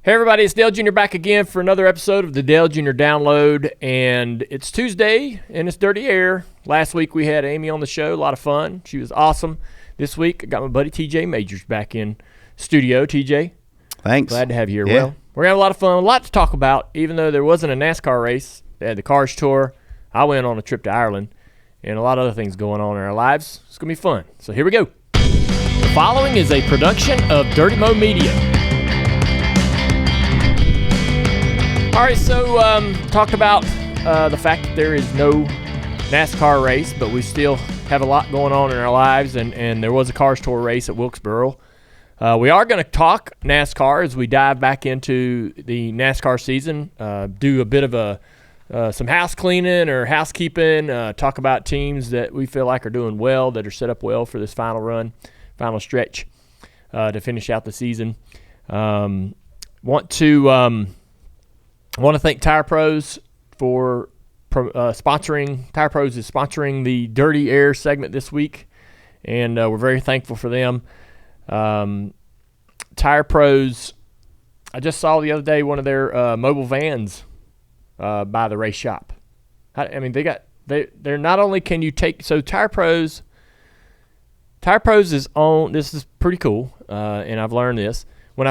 Hey everybody, it's Dale Jr. back again for another episode of the Dale Jr. Download, and it's Tuesday and it's Dirty Air. Last week we had Amy on the show, a lot of fun. She was awesome. This week I got my buddy TJ Majors back in studio. TJ, thanks. Glad to have you here. Yeah. Well, we're gonna have a lot of fun, a lot to talk about. Even though there wasn't a NASCAR race, they had the Cars Tour. I went on a trip to Ireland, and a lot of other things going on in our lives. It's gonna be fun. So here we go. The following is a production of Dirty Mo Media. All right, so talked about the fact that there is no NASCAR race, but we still have a lot going on in our lives, and there was a Cars Tour race at Wilkesboro. We are going to talk NASCAR as we dive back into the NASCAR season, do a bit of some house cleaning or housekeeping, talk about teams that we feel like are doing well, that are set up well for this final run, final stretch to finish out the season. Want to thank Tire Pros for sponsoring. Tire Pros is sponsoring the Dirty Air segment this week, and we're very thankful for them. Tire Pros, I just saw the other day one of their mobile vans by the race shop. I mean, they're not only can you take, so Tire Pros is on, this is pretty cool, and I've learned this. When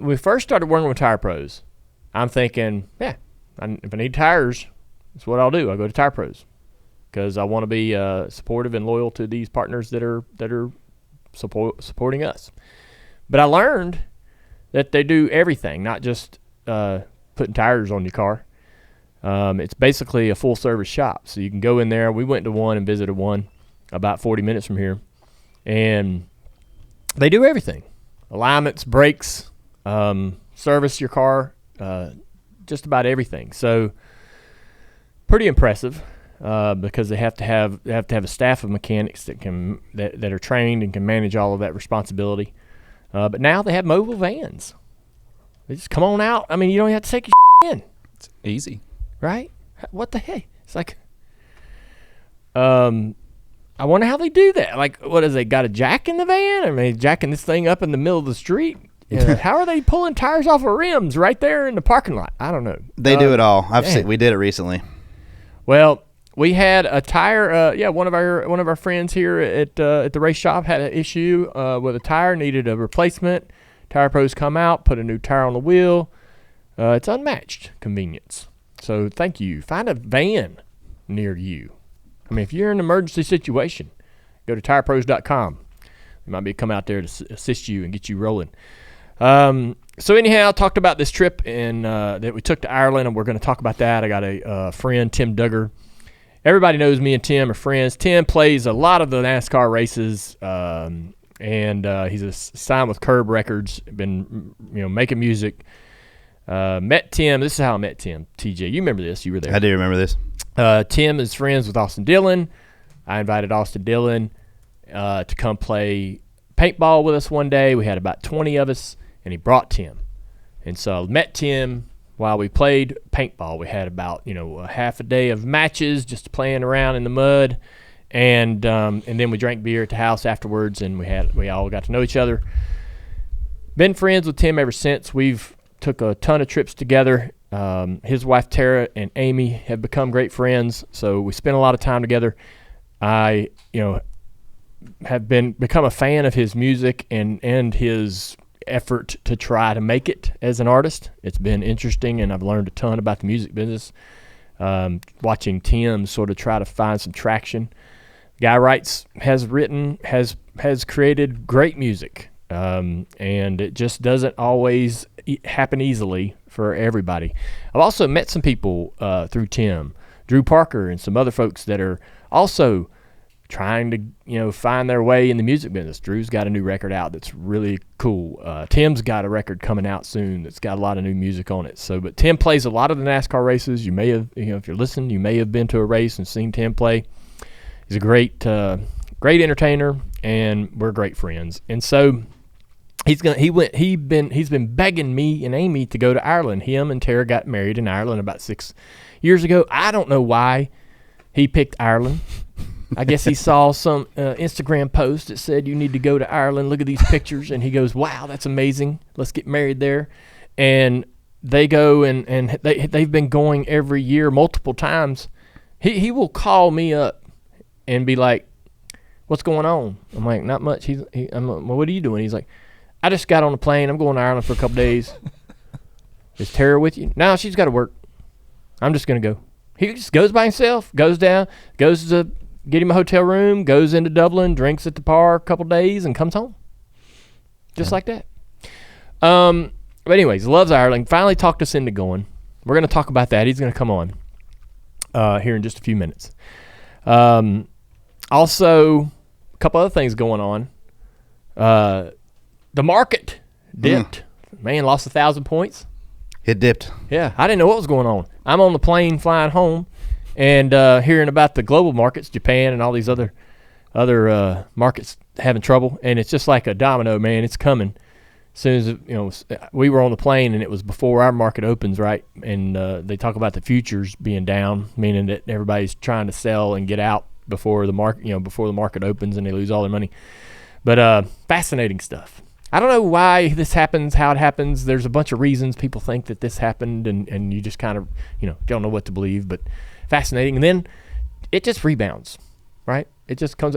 we first started working with Tire Pros, I'm thinking, if I need tires, that's what I'll do. I'll go to Tire Pros because I want to be supportive and loyal to these partners that are supporting us. But I learned that they do everything, not just putting tires on your car. It's basically a full-service shop. So you can go in there. We went to one and visited one about 40 minutes from here, and they do everything. Alignments, brakes, service your car, just about everything. So pretty impressive because they have to have a staff of mechanics that are trained and can manage all of that responsibility. But now they have mobile vans. They just come on out. I mean, you don't have to take your in. It's easy, right? What the heck? It's like, I wonder how they do that. Like, what is they got a jack in the van? I mean, jacking this thing up in the middle of the street. How are they pulling tires off of rims right there in the parking lot? I don't know. They do it all. We did it recently. Well, we had a tire. One of our friends here at the race shop had an issue with a tire, needed a replacement. Tire Pros come out, put a new tire on the wheel. It's unmatched convenience. So thank you. Find a van near you. I mean, if you're in an emergency situation, go to tirepros.com. They might be come out there to assist you and get you rolling. So anyhow, I talked about this trip that we took to Ireland, and we're going to talk about that. I got a friend, Tim Duggar. Everybody knows me and Tim are friends. Tim plays a lot of the NASCAR races, and he's signed with Curb Records. Been making music. Met Tim. This is how I met Tim. TJ, you remember this? You were there. I do remember this. Tim is friends with Austin Dillon. I invited Austin Dillon to come play paintball with us one day. We had about 20 of us, and he brought Tim. And so I met Tim while we played paintball. We had about a half a day of matches, just playing around in the mud, and then we drank beer at the house afterwards, and we all got to know each other. Been friends with Tim ever since. We've took a ton of trips together. His wife Tara and Amy have become great friends, so we spend a lot of time together. I, have become a fan of his music and his effort to try to make it as an artist. It's been interesting, and I've learned a ton about the music business. Watching Tim sort of try to find some traction. Guy has created great music, and it just doesn't always happen easily for everybody. I've also met some people through Tim, Drew Parker, and some other folks that are also trying to find their way in the music business. Drew's got a new record out that's really cool. Tim's got a record coming out soon that's got a lot of new music on it. But Tim plays a lot of the NASCAR races. You may have, if you're listening, you may have been to a race and seen Tim play. He's a great entertainer, and we're great friends. And so he's been begging me and Amy to go to Ireland. Him and Tara got married in Ireland about 6 years ago. I don't know why he picked Ireland. I guess he saw some Instagram post that said you need to go to Ireland. Look at these pictures, and he goes, "Wow, that's amazing. Let's get married there." And they go and they've been going every year, multiple times. He will call me up and be like, "What's going on?" I'm like, "Not much." I'm like, "Well, what are you doing?" He's like, "I just got on a plane. I'm going to Ireland for a couple days." "Is Tara with you?" "No, she's got to work. I'm just going to go." He just goes by himself, goes down, goes to get him a hotel room, goes into Dublin, drinks at the bar a couple days, and comes home. Just like that. But anyways, loves Ireland. Finally talked us into going. We're going to talk about that. He's going to come on here in just a few minutes. Also, a couple other things going on. The market dipped. Man, lost 1,000 points. It dipped. Yeah, I didn't know what was going on. I'm on the plane flying home and hearing about the global markets, Japan and all these other markets having trouble, and it's just like a domino, man. It's coming. As soon as we were on the plane, and it was before our market opens, right? And they talk about the futures being down, meaning that everybody's trying to sell and get out before the market opens, and they lose all their money. But fascinating stuff. I don't know why this happens, how it happens. There's a bunch of reasons people think that this happened, and you just kind of, don't know what to believe, but fascinating. And then it just rebounds, right? It just comes.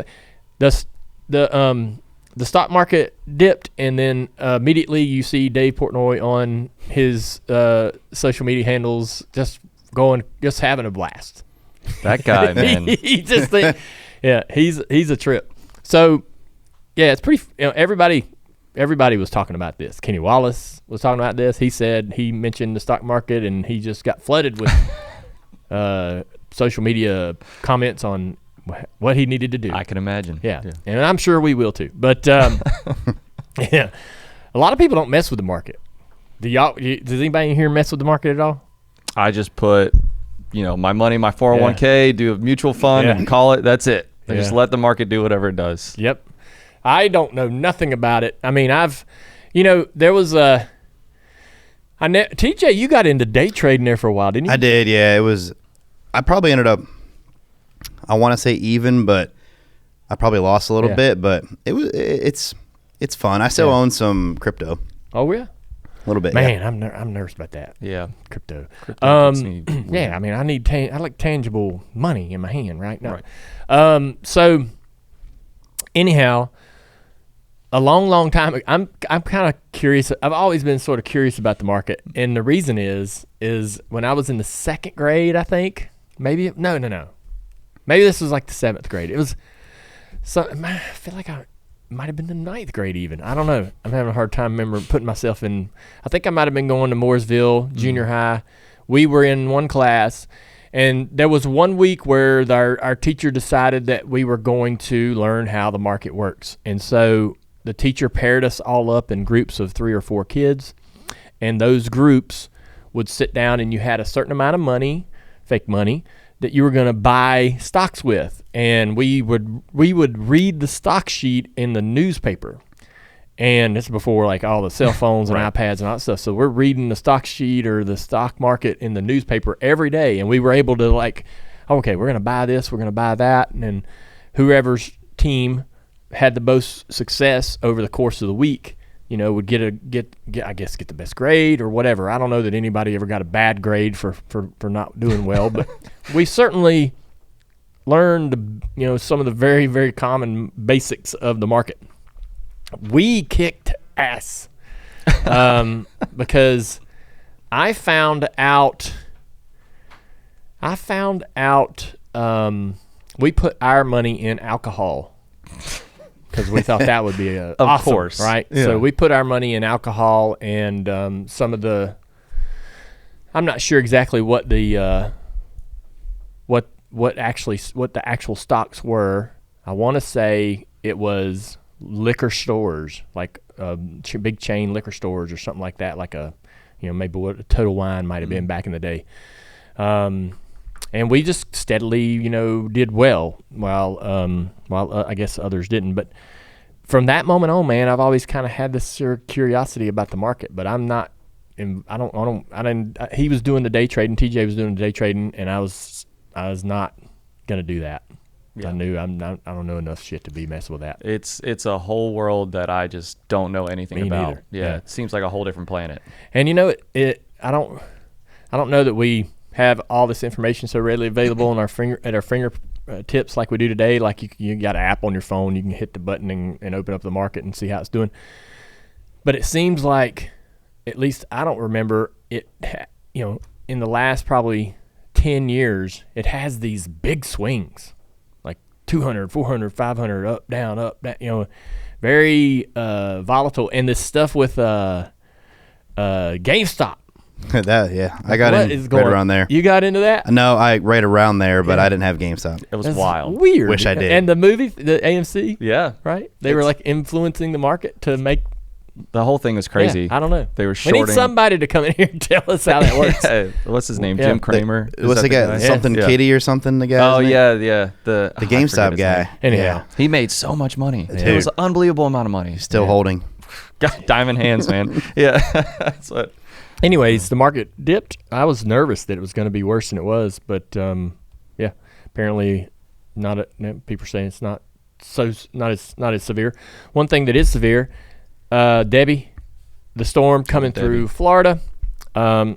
The stock market dipped, and then immediately you see Dave Portnoy on his social media handles just having a blast. That guy, man. He just he's a trip. So, yeah, it's pretty. Everybody was talking about this. Kenny Wallace was talking about this. He mentioned the stock market, and he just got flooded with social media comments on what he needed to do. I can imagine. Yeah. And I'm sure we will too. But yeah, a lot of people don't mess with the market. Does anybody in here mess with the market at all? I just put, my money in my 401k, do a mutual fund, and call it. That's it. And just let the market do whatever it does. Yep. I don't know nothing about it. I mean, there was TJ, you got into day trading there for a while, didn't you? I did, yeah. I probably ended up, I want to say even, but I probably lost a little bit, but it's fun. I still own some crypto. Oh, yeah? A little bit, man. I'm nervous about that. Yeah, crypto. Yeah, I mean, I like tangible money in my hand right now. Right. So anyhow, a long time. I'm kind of curious. I've always been sort of curious about the market, and the reason is when I was in the second grade, I think maybe maybe this was like the 7th grade. It was. So I feel like I might have been the 9th grade even. I don't know. I'm having a hard time putting myself in. I think I might have been going to Mooresville Junior High. We were in one class, and there was one week where our teacher decided that we were going to learn how the market works. And so the teacher paired us all up in groups of 3 or 4 kids, and those groups would sit down, and you had a certain amount of money, fake money, that you were going to buy stocks with. And we would read the stock sheet in the newspaper. And it's before like all the cell phones and iPads and all that stuff. So we're reading the stock sheet or the stock market in the newspaper every day. And we were able to okay, we're going to buy this, we're going to buy that. And then whoever's team had the most success over the course of the week, would get the best grade or whatever. I don't know that anybody ever got a bad grade for not doing well, but we certainly learned, some of the very, very common basics of the market. We kicked ass because I found out we put our money in alcohol because we thought that would be of awesome, course, right? Yeah. So we put our money in alcohol and some of the. I'm not sure exactly what the what the actual stocks were. I want to say it was liquor stores, like big chain liquor stores or something like that, like maybe what a Total Wine might have been back in the day. And we just steadily, did well while I guess others didn't. But from that moment on, man, I've always kind of had this curiosity about the market. But I'm not. He was doing the day trading. TJ was doing the day trading, and I was not gonna do that. I knew I don't know enough shit to be messing with that. It's a whole world that I just don't know anything Me about. neither. Yeah, it seems like a whole different planet. And I don't know that we have all this information so readily available at our fingertips like we do today. Like you got an app on your phone, you can hit the button and open up the market and see how it's doing. But it seems like, at least I don't remember it. In the last probably 10 years, it has these big swings, like 200, 400, 500, up, down, very volatile. And this stuff with GameStop. I got in right around there. You got into that? No, right around there, but I didn't have GameStop. It was wild. Weird. Wish I did. And the movie, the AMC, right? They were like influencing the market to make. The whole thing was crazy. Yeah, I don't know. They were shorting. We need somebody to come in here and tell us how that works. What's his name? Jim Cramer. What's the guy? Something Kitty or something? The guy. Oh yeah. The GameStop guy. Anyhow, he made so much money. Dude. It was an unbelievable amount of money. Still holding. Got diamond hands, man. Yeah. That's what. Anyways, the market dipped. I was nervous that it was going to be worse than it was, but apparently not. People are saying it's not as severe. One thing that is severe, Debbie, the storm coming through Florida. I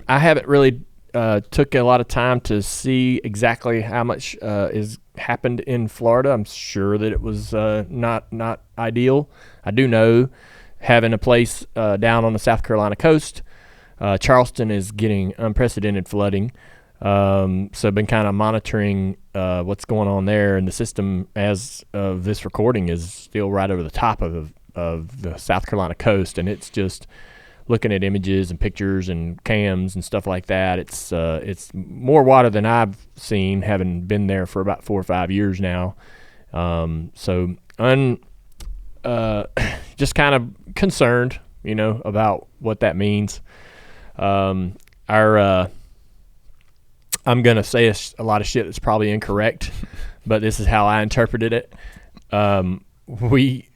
haven't really took a lot of time to see exactly how much is happened in Florida. I'm sure that it was not ideal. I do know, having a place down on the South Carolina coast, Charleston is getting unprecedented flooding. So I've been kind of monitoring what's going on there, and the system, as of this recording, is still right over the top of the South Carolina coast, and it's just looking at images and pictures and cams and stuff like that. It's more water than I've seen, having been there for about 4 or 5 years now. Just kind of concerned, about what that means. I'm gonna say a lot of shit that's probably incorrect, but this is how I interpreted it.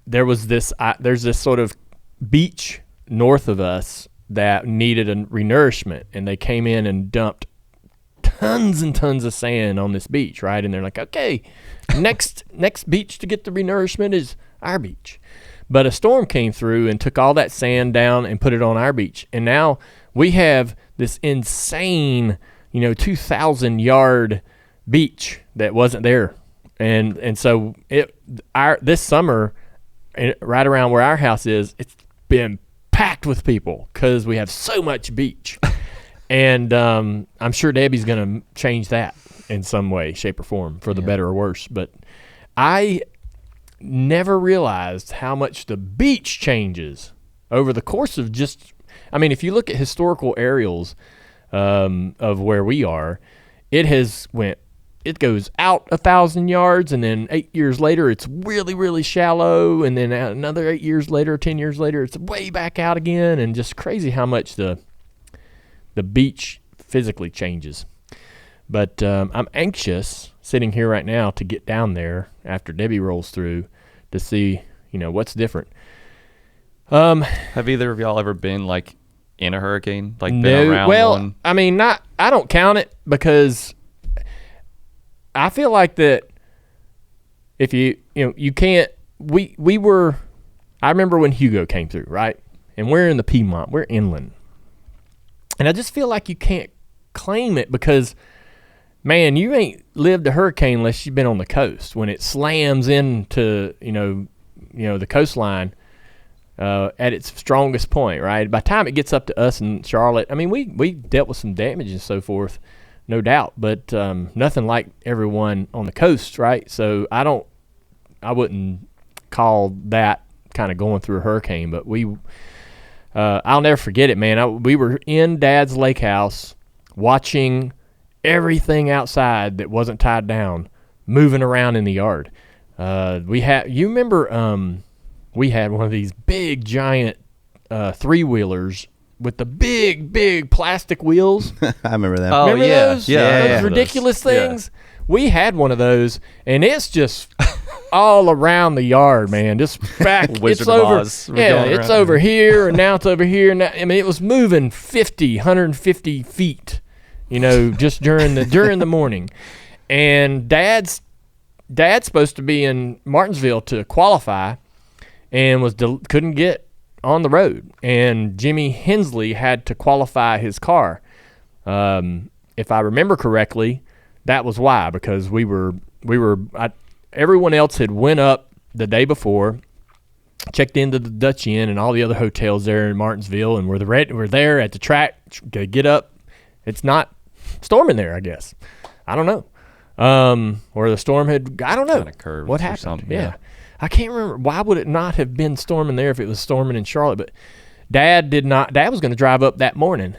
There's this sort of beach north of us that needed a renourishment, and they came in and dumped tons and tons of sand on this beach, right? And they're like, okay, next beach to get the renourishment is our beach. But a storm came through and took all that sand down and put it on our beach, and now we have this insane 2,000-yard beach that wasn't there. And so this summer, right around where our house is, it's been packed with people because we have so much beach. And I'm sure Debbie's going to change that in some way, shape, or form, for the better or worse. But I never realized how much the beach changes over the course of if you look at historical aerials of where we are, it goes out 1,000 yards, and then 8 years later it's really, really shallow, and then another 8 years later, 10 years later, it's way back out again, and just crazy how much the beach physically changes. But I'm anxious, sitting here right now, to get down there after Debbie rolls through to see what's different. Have either of y'all ever been like in a hurricane, like no, been around one? I don't count it, because I feel like that if you can't, I remember when Hugo came through, right? And we're in the Piedmont, we're inland. And I just feel like you can't claim it, because, man, you ain't lived a hurricane unless you've been on the coast. When it slams into, the coastline at its strongest point, right? By the time it gets up to us in Charlotte, we dealt with some damage and so forth, no doubt, but nothing like everyone on the coast, right? So I wouldn't call that kind of going through a hurricane, but I'll never forget it, man. We were in Dad's lake house watching everything outside that wasn't tied down moving around in the yard. You remember we had one of these big giant 3-wheelers with the big plastic wheels. I remember that. Oh, remember yeah. those? Yeah. Those ridiculous things. We had one of those, and it's just all around the yard, man. Just back. Wizard it's of over. Oz. Yeah, it's over here, and now it's over here. Now, it was moving 150 feet, just during the morning. And Dad's Dad's supposed to be in Martinsville to qualify, and couldn't get on the road. And Jimmy Hensley had to qualify his car. If I remember correctly, that was why, because everyone else had went up the day before, checked into the Dutch Inn and all the other hotels there in Martinsville, and we're there at the track to get up. It's not storming there, I guess. I don't know. Or the storm I don't know what happened. Yeah. I can't remember. Why would it not have been storming there if it was storming in Charlotte? But Dad was going to drive up that morning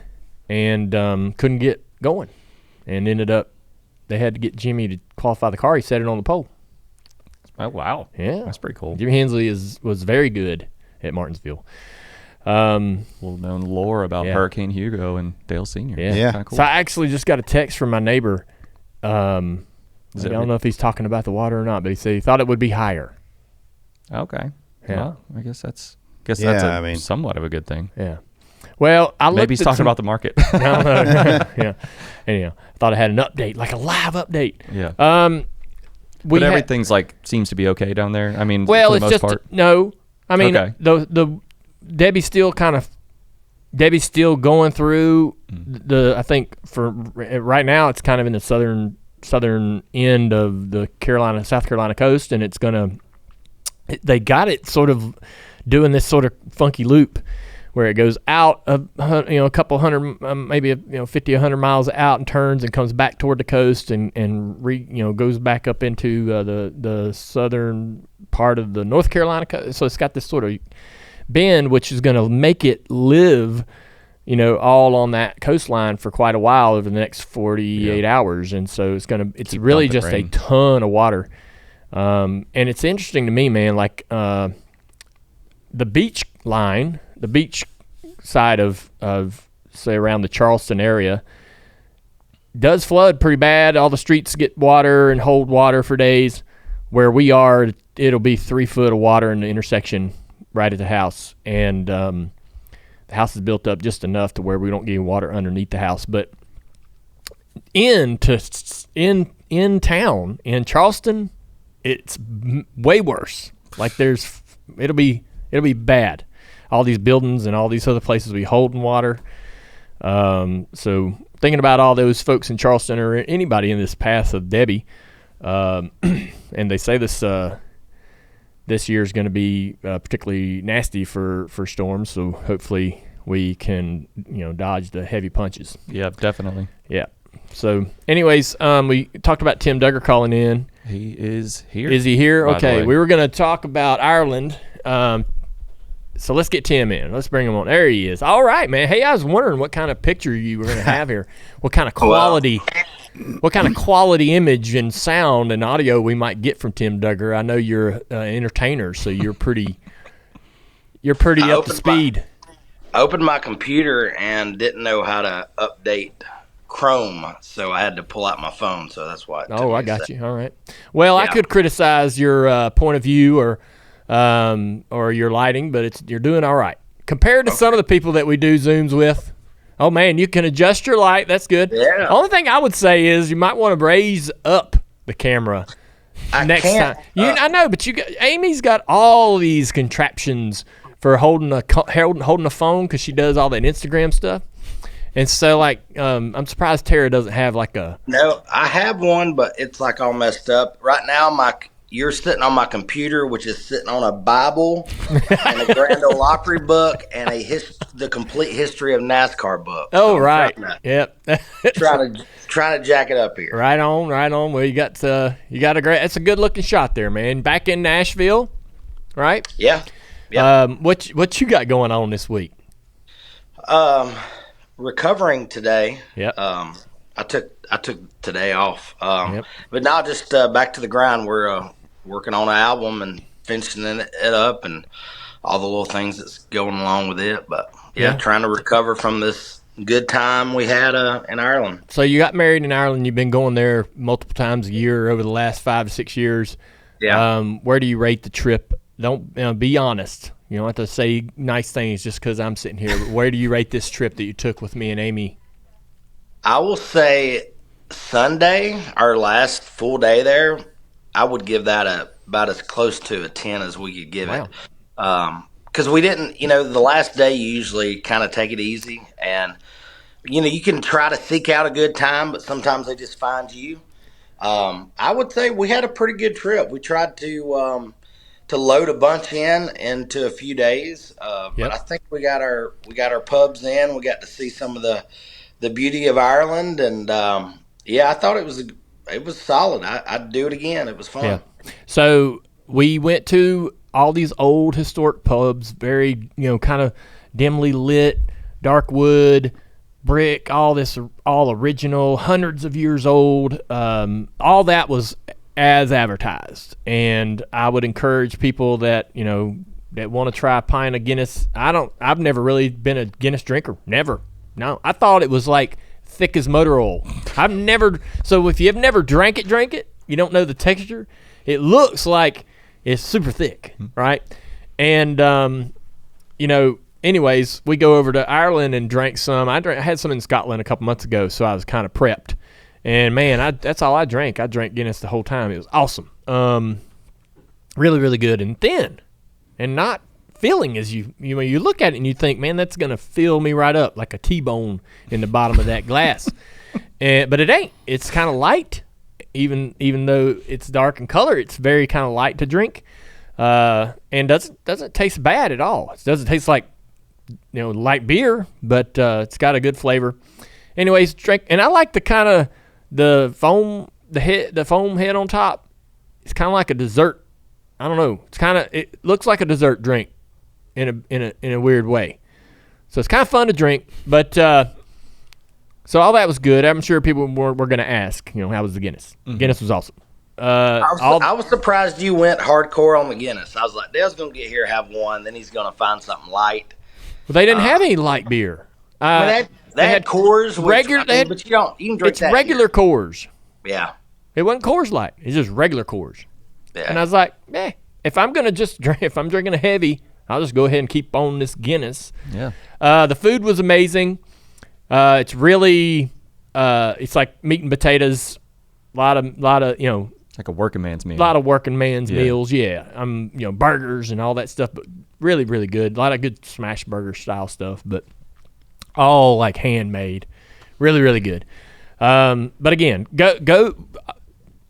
and couldn't get going, and ended up they had to get Jimmy to qualify the car. He set it on the pole. Oh, wow. Yeah. That's pretty cool. Jimmy Hensley was very good at Martinsville. Little known lore about Hurricane Hugo and Dale Sr. Yeah. Cool. So I actually just got a text from my neighbor. I don't know if he's talking about the water or not, but he said he thought it would be higher. Okay. Yeah. Well, I guess that's somewhat of a good thing. Yeah. Well, maybe he's talking about the market. No. Yeah. Anyhow, I thought I had an update, like a live update. Yeah. But everything's seems to be okay down there. I mean, well, for the most part. No. I mean, okay. the Debbie's still going through I think for right now it's kind of in the southern end of the South Carolina coast, and they got it sort of doing this sort of funky loop where it goes out a couple hundred, maybe 50, 100 miles out, and turns and comes back toward the coast and goes back up into the southern part of the North Carolina coast. So it's got this sort of bend, which is going to make it live, all on that coastline for quite a while over the next 48 hours. And so it's really just a ton of water. And it's interesting to me, man, the beach side of say around the Charleston area does flood pretty bad. All the streets get water and hold water for days. Where we are, it'll be 3 foot of water in the intersection right at the house, and the house is built up just enough to where we don't get any water underneath the house. But in town in Charleston, it's way worse. It'll be bad. All these buildings and all these other places will be holding water. So thinking about all those folks in Charleston or anybody in this path of Debbie, and they say this year is going to be particularly nasty for storms. So hopefully we can dodge the heavy punches. Yeah, definitely. Yeah. So anyways, we talked about Tim Duggar calling in. He is here. Is he here? Okay. We were going to talk about Ireland. So let's get Tim in. Let's bring him on. There he is. All right, man. Hey, I was wondering what kind of picture you were going to have here. What kind of quality image and sound and audio we might get from Tim Duggar. I know you're an entertainer, so you're pretty up to speed. I opened my computer and didn't know how to update Chrome, so I had to pull out my phone. So that's why. I got you. All right. Well, yeah. I could criticize your point of view or your lighting, but you're doing all right compared to some of the people that we do Zooms with. Oh man, you can adjust your light. That's good. Yeah. Only thing I would say is you might want to raise up the camera next time. I know, but Amy's got all these contraptions for holding a phone because she does all that Instagram stuff. And so, I'm surprised Tara doesn't have No, I have one, but it's all messed up right now. You're sitting on my computer, which is sitting on a Bible and a Grand Ole Opry book and the complete history of NASCAR book. Oh, so right. Yep. trying to jack it up here. Right on. Well, you got a great. That's a good looking shot there, man. Back in Nashville, right? Yeah. What you got going on this week? Recovering today. Yep. I took today off. But now just back to the grind. We're working on an album and finishing it up and all the little things that's going along with it. But trying to recover from this good time we had in Ireland. So you got married in Ireland. You've been going there multiple times a year over the last 5 to 6 years. Yeah. Where do you rate the trip? Don't be honest. You don't have to say nice things just because I'm sitting here. But where do you rate this trip that you took with me and Amy? I will say Sunday, our last full day there, I would give that about as close to a 10 as we could give Wow. it. Because we didn't, the last day you usually kind of take it easy, and you can try to seek out a good time, but sometimes they just find you. I would say we had a pretty good trip. We tried to load a bunch into a few days, but I think we got our pubs in. We got to see some of the beauty of Ireland, and I thought it was solid. I'd do it again. It was fun. Yeah. So we went to all these old historic pubs, very kind of dimly lit, dark wood, brick, all original, hundreds of years old. All that was as advertised, and I would encourage people that that want to try a pint of Guinness. I've never really been a Guinness drinker. Never. No, I thought it was like thick as motor oil. So if you've never drank it, you don't know the texture. It looks like it's super thick, right? And anyways, we go over to Ireland and drank some. I had some in Scotland a couple months ago, so I was kind of prepped. And man, that's all I drank. I drank Guinness the whole time. It was awesome. Really, really good and thin, and not filling as you look at it and you think, man, that's gonna fill me right up like a T-bone in the bottom of that glass. But it ain't. It's kind of light, even though it's dark in color. It's very kind of light to drink, and doesn't taste bad at all. It doesn't taste like light beer, but it's got a good flavor. Anyways, drink, and I like the kind of the foam head on top. It's kind of like a dessert. I don't know. It looks like a dessert drink in a weird way. So it's kind of fun to drink, but so all that was good. I'm sure people were going to ask, how was the Guinness? Mm-hmm. Guinness was awesome. I was surprised you went hardcore on the Guinness. I was like, Dale's going to get here, have one, then he's going to find something light. Well, they didn't have any light beer. They had Coors, but you can drink it's that regular here. Coors. Yeah. It wasn't Coors Light. It's just regular Coors. Yeah. And I was like, if I'm gonna just drink, if I'm drinking a heavy, I'll just go ahead and keep on this Guinness. Yeah. The food was amazing. It's really, it's like meat and potatoes. A lot of like a working man's meal. A lot of working man's meals. Yeah. Burgers and all that stuff, but really, really good. A lot of good smash burger style stuff, but all like handmade. Really, really good. But again, go.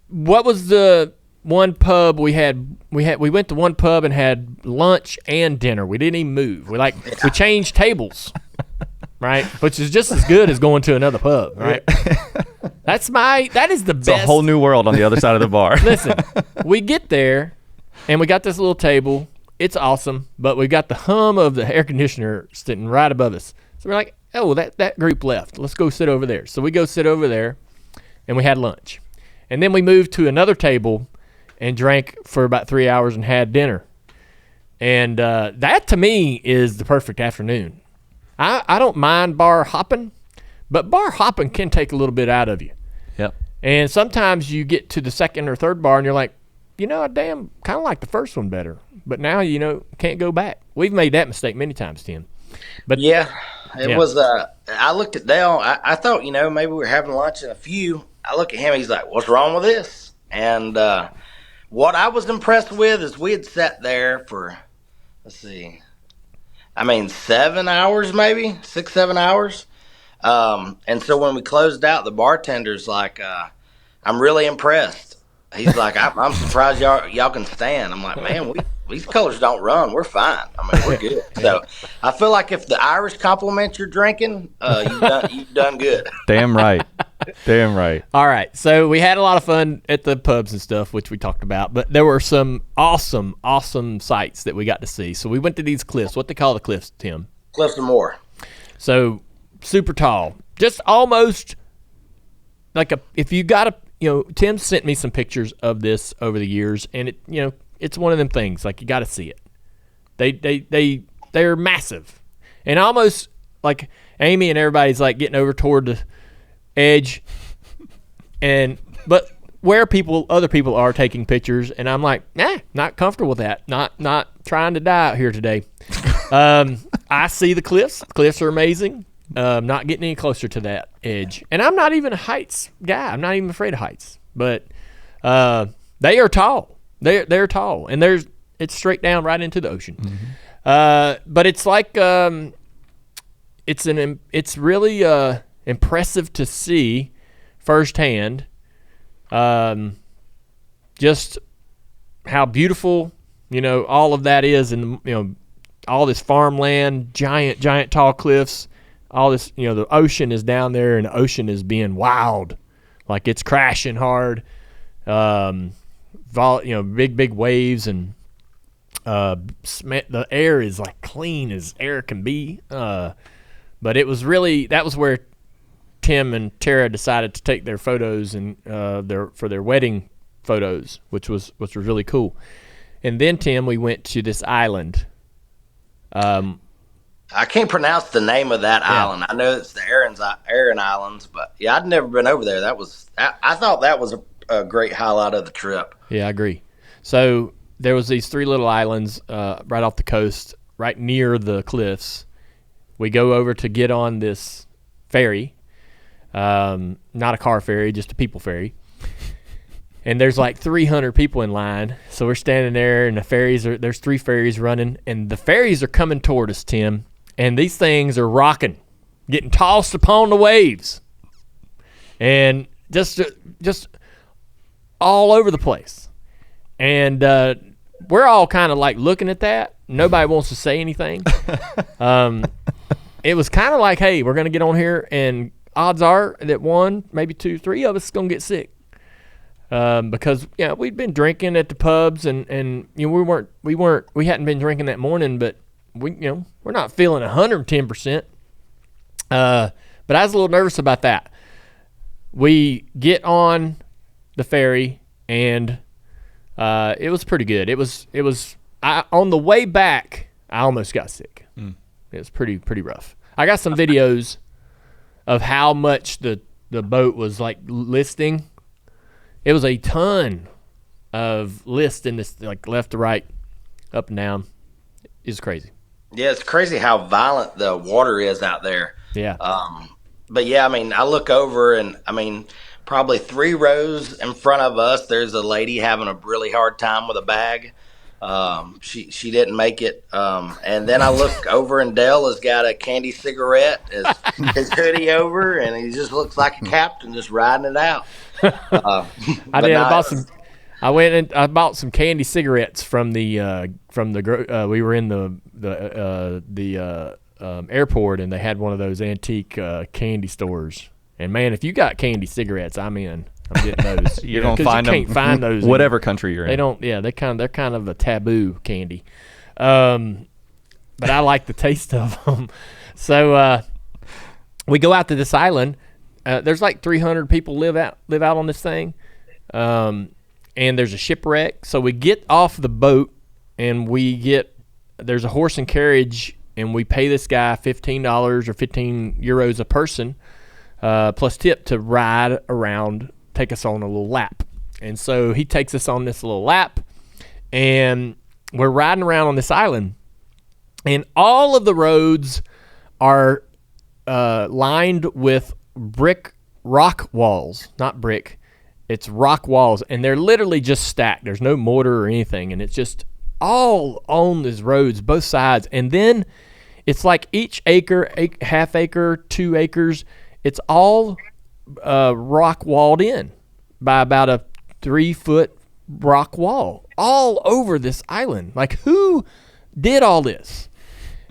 What was the one pub we had? We went to one pub and had lunch and dinner. We didn't even move. We changed tables, right? Which is just as good as going to another pub, right? That is the best. It's a whole new world on the other side of the bar. Listen, we get there and we got this little table. It's awesome, but we got the hum of the air conditioner sitting right above us. So we're like, oh, that group left. Let's go sit over there. So we go sit over there, and we had lunch. And then we moved to another table and drank for about 3 hours and had dinner. And that, to me, is the perfect afternoon. I don't mind bar hopping, but bar hopping can take a little bit out of you. Yep. And sometimes you get to the second or third bar, and you're like, I kind of like the first one better. But now, can't go back. We've made that mistake many times, Tim. But yeah. It was. I looked at Dale. I thought, maybe we were having lunch, and I look at him. He's like, "What's wrong with this?" And what I was impressed with is we had sat there for, 7 hours, maybe 6, 7 hours. And so when we closed out, the bartender's like, "I'm really impressed." He's like, "I'm surprised y'all can stand." I'm like, "Man, these colors don't run. We're fine. We're good." So I feel like if the Irish compliment you're drinking, you've done good. Damn right. Damn right. All right. So we had a lot of fun at the pubs and stuff, which we talked about, but there were some awesome, awesome sights that we got to see. So we went to these cliffs. What they call the cliffs, Tim? Cliffs of Moher. So super tall, just almost like if you got Tim sent me some pictures of this over the years, and it's one of them things, like you got to see it. They're massive, and almost like Amy and everybody's like getting over toward the edge, but where other people are taking pictures, and I'm like, not comfortable with that. Not trying to die out here today. I see the cliffs. The cliffs are amazing. Not getting any closer to that edge, and I'm not even a heights guy. I'm not even afraid of heights, but They are tall. They're tall, and it's straight down right into the ocean. But it's like it's really impressive to see firsthand just how beautiful all of that is, and all this farmland, giant tall cliffs, all this the ocean is down there, and the ocean is being wild, like it's crashing hard, big waves, and the air is like clean as air can be. But that was where Tim and Tara decided to take their photos and for their wedding photos, which was really cool. And then, Tim, we went to this island. I can't pronounce the name of that island. I know it's the Aran Islands, but I'd never been over there. I thought that was a great highlight of the trip. Yeah, I agree. So there was these 3 little islands right off the coast, right near the cliffs. We go over to get on this ferry, not a car ferry, just a people ferry. And there's like 300 people in line. So we're standing there, and there's 3 ferries running, and the ferries are coming toward us, Tim. And these things are rocking, getting tossed upon the waves. And just all over the place. And we're all kind of like looking at that. Nobody wants to say anything. It was kind of like, hey, we're going to get on here, and odds are that 1, maybe 2, 3 of us is going to get sick. Because we'd been drinking at the pubs, and we hadn't been drinking that morning, but we're not feeling 110%. But I was a little nervous about that. We get on the ferry, and it was pretty good. It was on the way back, I almost got sick. It was pretty rough. I got some videos of how much the boat was like listing. It was a ton of list in this, like left to right, up and down. It's crazy. Yeah, it's crazy how violent the water is out there. Yeah. But I look over, and probably 3 rows in front of us, there's a lady having a really hard time with a bag. She didn't make it. And then I look over, and Dale has got a candy cigarette, his hoodie over, and he just looks like a captain just riding it out. I did. I went and I bought some candy cigarettes from the we were in the airport, and they had one of those antique candy stores. And man, if you got candy cigarettes, I'm in. I'm getting those. You're gonna find them. You can't find those whatever country you're in. They don't. Yeah, they're kind of a taboo candy. But I like the taste of them. So we go out to this island. There's like 300 people live out on this thing, and there's a shipwreck. So we get off the boat, and there's a horse and carriage, and we pay this guy $15 or 15 euros a person, plus tip, to ride around, take us on a little lap. And so he takes us on this little lap, and we're riding around on this island, and all of the roads are lined with rock walls, not brick. It's rock walls, and they're literally just stacked. There's no mortar or anything, and it's just all on these roads, both sides. And then it's like each acre, half acre, 2 acres, it's all rock walled in by about a 3-foot rock wall all over this island. Like, who did all this?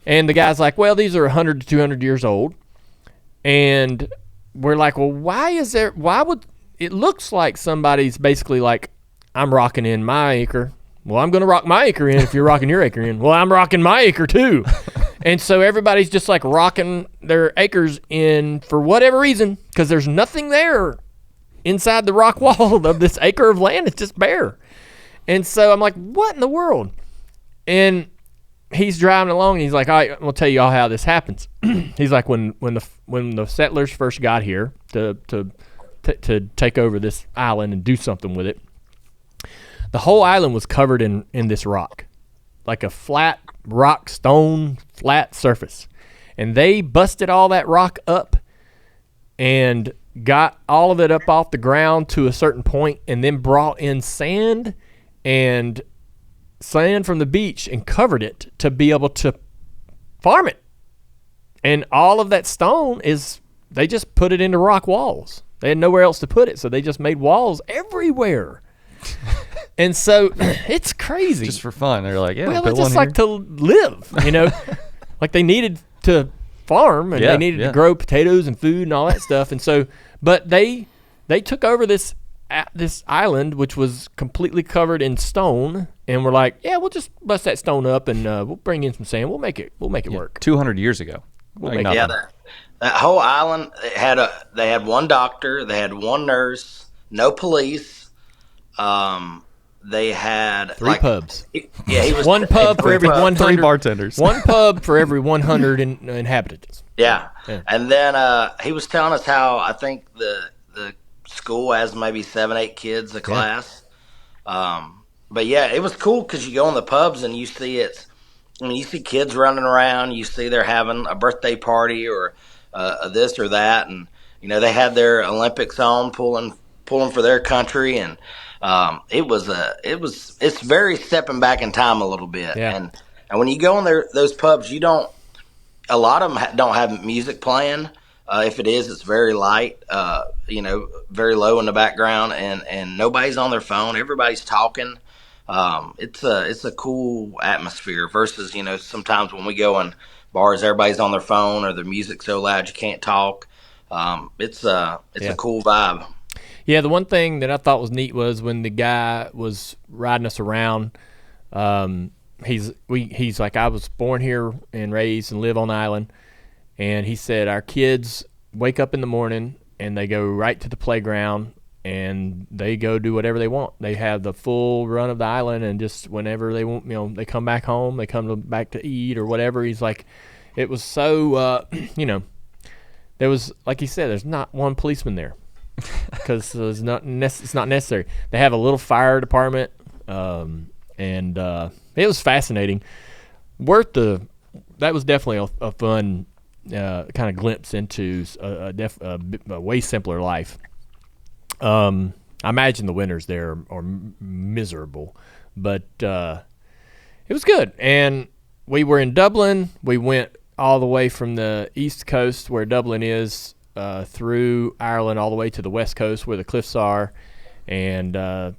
And the guy's like, well, these are 100 to 200 years old. And we're like, well, why would it looks like somebody's basically like, I'm rocking in my acre. Well, I'm going to rock my acre in if you're rocking your acre in. Well, I'm rocking my acre too. And so everybody's just like rocking their acres in for whatever reason, because there's nothing there inside the rock wall of this acre of land. It's just bare. And so I'm like, what in the world? And he's driving along, and he's like, all right, I'm going to tell you all how this happens. He's like, when the settlers first got here to take over this island and do something with it, the whole island was covered in this rock, like a flat rock, stone, flat surface. And they busted all that rock up and got all of it up off the ground to a certain point, and then brought in sand from the beach and covered it to be able to farm it. And all of that stone they just put it into rock walls. They had nowhere else to put it, so they just made walls everywhere. And so it's crazy. Just for fun. They're like, yeah, well, it's just like to live, like they needed to farm and they needed to grow potatoes and food and all that stuff. And so, but they took over this island, which was completely covered in stone, and we're like, yeah, we'll just bust that stone up and we'll bring in some sand. We'll make it work. 200 years ago. That whole island they had one doctor, they had one nurse, no police. They had 3 pubs. He was one pub for every 100. 3 bartenders. One pub for every 100 inhabitants. Yeah. And then he was telling us how I think the school has maybe 7-8 kids a class. But yeah, it was cool because you go in the pubs and you see you see kids running around. You see they're having a birthday party or this or that, and they had their Olympics on, pulling for their country, and it's very stepping back in time a little bit. Yeah. And when you go in those pubs, a lot of them don't have music playing. If it is, it's very light, very low in the background, and nobody's on their phone. Everybody's talking. It's a cool atmosphere versus, sometimes when we go in bars, everybody's on their phone or the music's so loud you can't talk. It's a cool vibe. Yeah, the one thing that I thought was neat was when the guy was riding us around. He's like, I was born here and raised and live on the island, and he said our kids wake up in the morning and they go right to the playground and they go do whatever they want. They have the full run of the island, and just whenever they want, they come back home, they come back to eat or whatever. He's like, it was so, there was, like he said, there's not one policeman there because it's not necessary. They have a little fire department, and it was fascinating. That was definitely a fun kind of glimpse into a way simpler life. I imagine the winters there are miserable, but it was good. And we were in Dublin. We went all the way from the east coast where Dublin is through Ireland all the way to the west coast where the cliffs are, and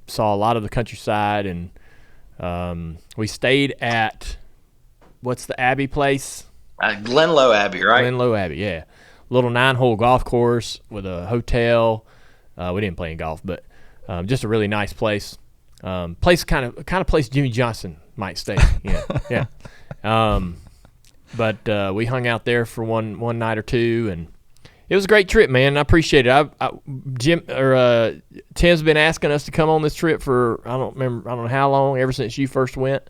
saw a lot of the countryside. And we stayed at, what's the Abbey place? Glenlow Abbey, right? Glenlow Abbey, yeah. Little 9-hole golf course with a hotel. We didn't play in golf, but just a really nice place. Place kind of place Jimmy Johnson might stay. Yeah. But we hung out there for one night or two, and it was a great trip, man. I appreciate it. Tim's been asking us to come on this trip for I don't know how long, ever since you first went,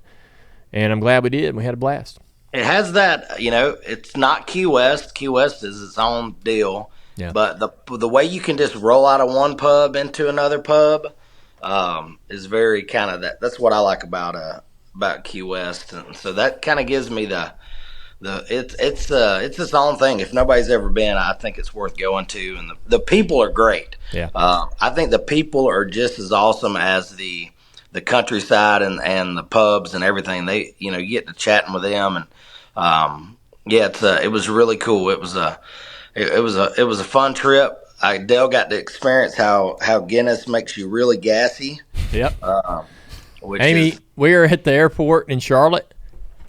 and I'm glad we did. We had a blast. It has that, it's not Key West. Key West is its own deal. Yeah. But the way you can just roll out of one pub into another pub is very kind of that's what I like about Key West, and so that kind of gives me it's its own thing. If nobody's ever been, I think it's worth going to, and the people are great. Yeah. I think the people are just as awesome as the countryside and the pubs and everything. They you get to chatting with them, and it was really cool. It was a fun trip. Dale got to experience how Guinness makes you really gassy. Yep. Amy, we were at the airport in Charlotte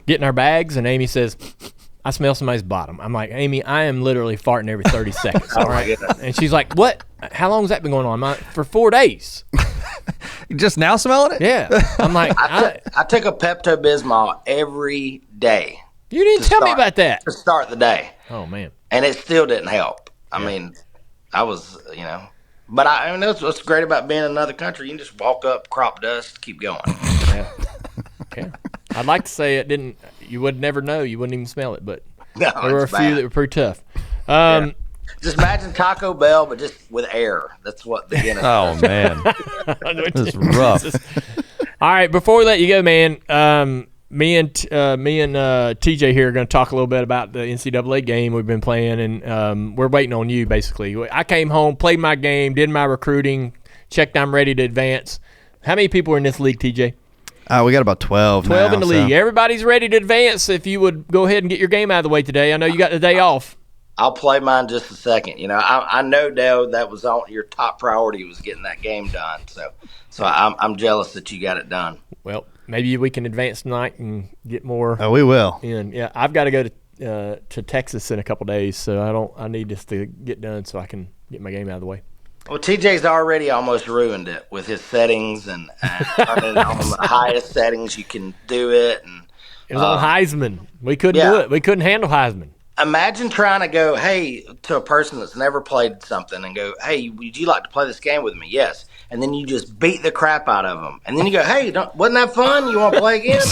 getting our bags, and Amy says, I smell somebody's bottom. I'm like, Amy, I am literally farting every 30 seconds. All right. And she's like, what? How long has that been going on? I'm like, for 4 days. You just now smelling it? Yeah. I'm like, I took a Pepto-Bismol every day. You didn't tell me about that. To start the day. Oh, man. And it still didn't help. I mean, I was, But that's what's great about being in another country. You can just walk up, crop dust, keep going. Yeah. Okay. I'd like to say it didn't. You would never know. You wouldn't even smell it. But no, there were a few that were pretty tough. Just imagine Taco Bell, but just with air. That's what the Guinness. Oh man, that's rough. All right, before we let you go, man. me and TJ here are going to talk a little bit about the NCAA game we've been playing, and we're waiting on you, basically. I came home, played my game, did my recruiting, checked I'm ready to advance. How many people are in this league, TJ? We got about 12 12 now, in the league. Everybody's ready to advance. If you would go ahead and get your game out of the way today. I know you got the day off. I'll play mine just a second. I know, Dale, that was on your top priority was getting that game done. So I'm jealous that you got it done. Well, maybe we can advance tonight and get more. Oh, we will. Yeah, I've got to go to Texas in a couple days, so I need this to get done so I can get my game out of the way. Well, TJ's already almost ruined it with his settings and turning it on the highest settings you can do it. And it was on Heisman. We couldn't do it. We couldn't handle Heisman. Imagine trying to go, hey, to a person that's never played something and go, hey, would you like to play this game with me? Yes. And then you just beat the crap out of them. And then you go, hey, wasn't that fun? You want to play again?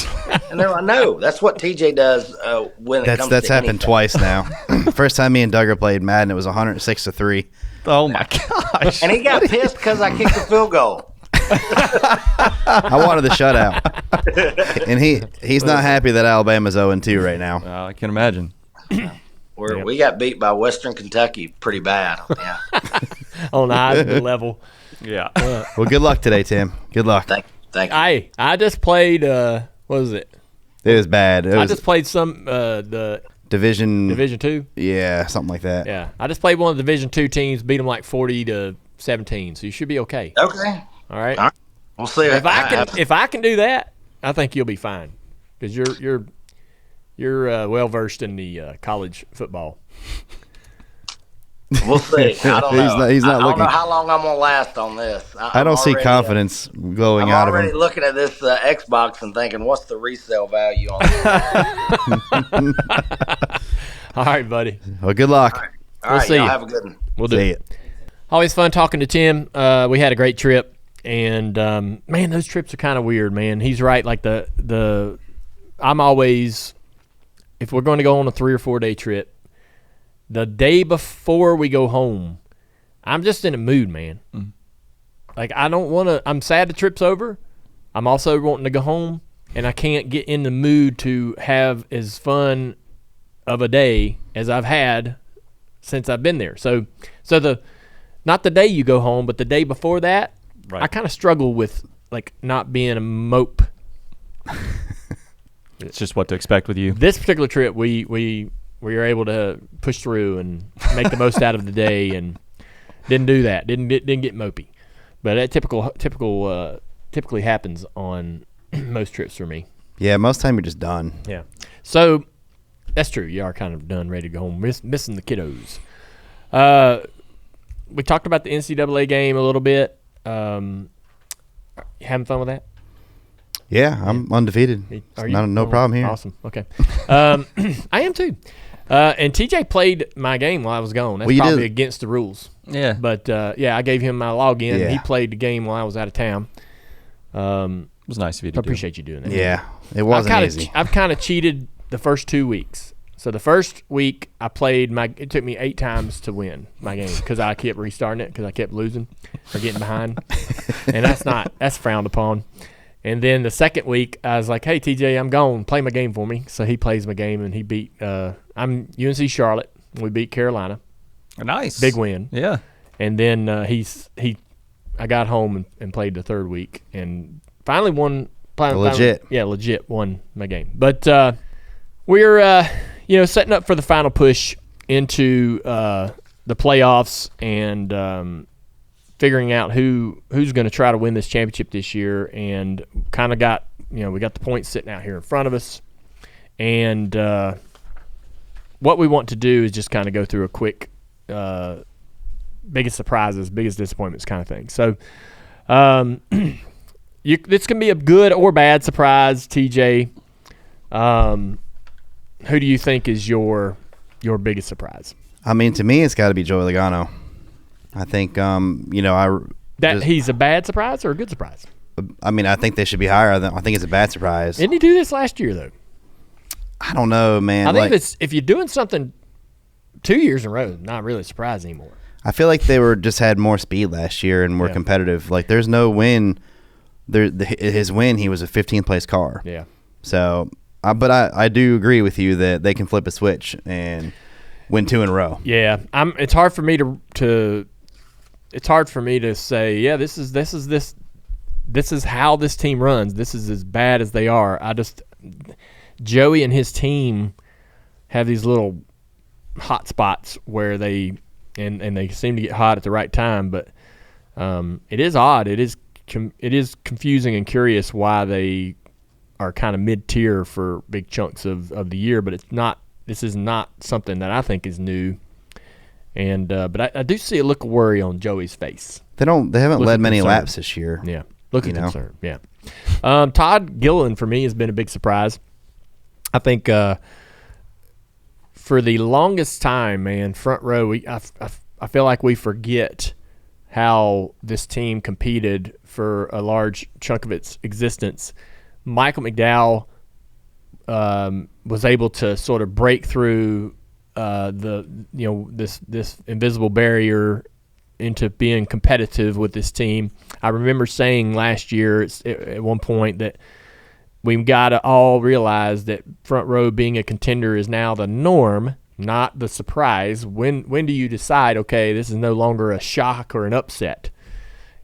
And they're like, no. That's what TJ does when it comes to That's happened anything. twice now. First time me and Duggar played Madden, it was 106-3. Oh, my gosh. And he got pissed because I kicked the field goal. I wanted the shutout. And he's not happy that Alabama's 0-2 right now. I can imagine. We got beat by Western Kentucky pretty bad. Yeah. On the Heisman level. Yeah. Well, good luck today, Tim. Good luck. Thank you. I just played, what was it? It was bad. I just played the Division 2. Yeah, something like that. Yeah, I just played one of the Division 2 teams, beat them like 40-17. So you should be okay. Okay. All right. We'll see. If I can do that, I think you'll be fine because you're well versed in the college football. We'll see. I don't know. He's not I don't looking. know how long I'm gonna last on this. I don't see confidence glowing I'm out of already him. looking at this Xbox and thinking, what's the resale value on this? All right, buddy. Well, good luck. All right, see y'all you. have a good one. We'll do See it. it. Always fun talking to Tim. We had a great trip, and man, those trips are kind of weird, man. He's right. Like I'm always, if we're going to go on a 3 or 4 day trip, the day before we go home, I'm just in a mood, man. Mm. Like I don't want to. I'm sad the trip's over. I'm also wanting to go home, and I can't get in the mood to have as fun of a day as I've had since I've been there. So not the day you go home, but the day before that, right. I kind of struggle with like not being a mope. It's just what to expect with you. This particular trip, we were able to push through and make the most out of the day, and didn't do that. Didn't get mopey, but that typically happens on most trips for me. Yeah, most time you're just done. Yeah, so that's true. You are kind of done, ready to go home, missing the kiddos. We talked about the NCAA game a little bit. You having fun with that? Yeah, I'm undefeated. Are you? No problem here. Awesome. Okay. I am too. And TJ played my game while I was gone. That's probably against the rules. Yeah. But, I gave him my login. Yeah. He played the game while I was out of town. It was nice of you to appreciate you doing that. Yeah, it wasn't easy. I've kind of cheated the first 2 weeks. So the first week I played it took me 8 times to win my game because I kept restarting it because I kept losing or getting behind. And that's frowned upon. And then the second week, I was like, hey, TJ, I'm gone. Play my game for me. So he plays my game, and he beat I'm UNC Charlotte. We beat Carolina. Nice. Big win. Yeah. And then I got home and played the third week and finally won. Legit won my game. But we're, setting up for the final push into the playoffs and figuring out who's going to try to win this championship this year, and kind of got we got the points sitting out here in front of us, and what we want to do is just kind of go through a quick biggest surprises, biggest disappointments kind of thing. So this can be a good or bad surprise, TJ. Who do you think is your biggest surprise? I mean, to me, it's got to be Joey Logano. I think, he's a bad surprise or a good surprise? I mean, I think they should be higher. I think it's a bad surprise. Didn't he do this last year, though? I don't know, man. I think if you're doing something 2 years in a row, not really a surprise anymore. I feel like they just had more speed last year and more competitive. Like, there's no win. His win, he was a 15th place car. Yeah. So, but I do agree with you that they can flip a switch and win 2 in a row. Yeah, it's hard for me to say, yeah, this is how this team runs. This is as bad as they are. Joey and his team have these little hot spots where they seem to get hot at the right time, but it is odd. It is confusing and curious why they are kind of mid-tier for big chunks of the year, but this is not something that I think is new. And but I do see a look of worry on Joey's face. They haven't led many laps this year. Yeah, looking concerned. Yeah. Todd Gilliland for me has been a big surprise. I think for the longest time, man, front row, I feel like we forget how this team competed for a large chunk of its existence. Michael McDowell was able to sort of break through this invisible barrier into being competitive with this team. I remember saying last year at one point that we've got to all realize that front row being a contender is now the norm, not the surprise. When do you decide, okay, this is no longer a shock or an upset?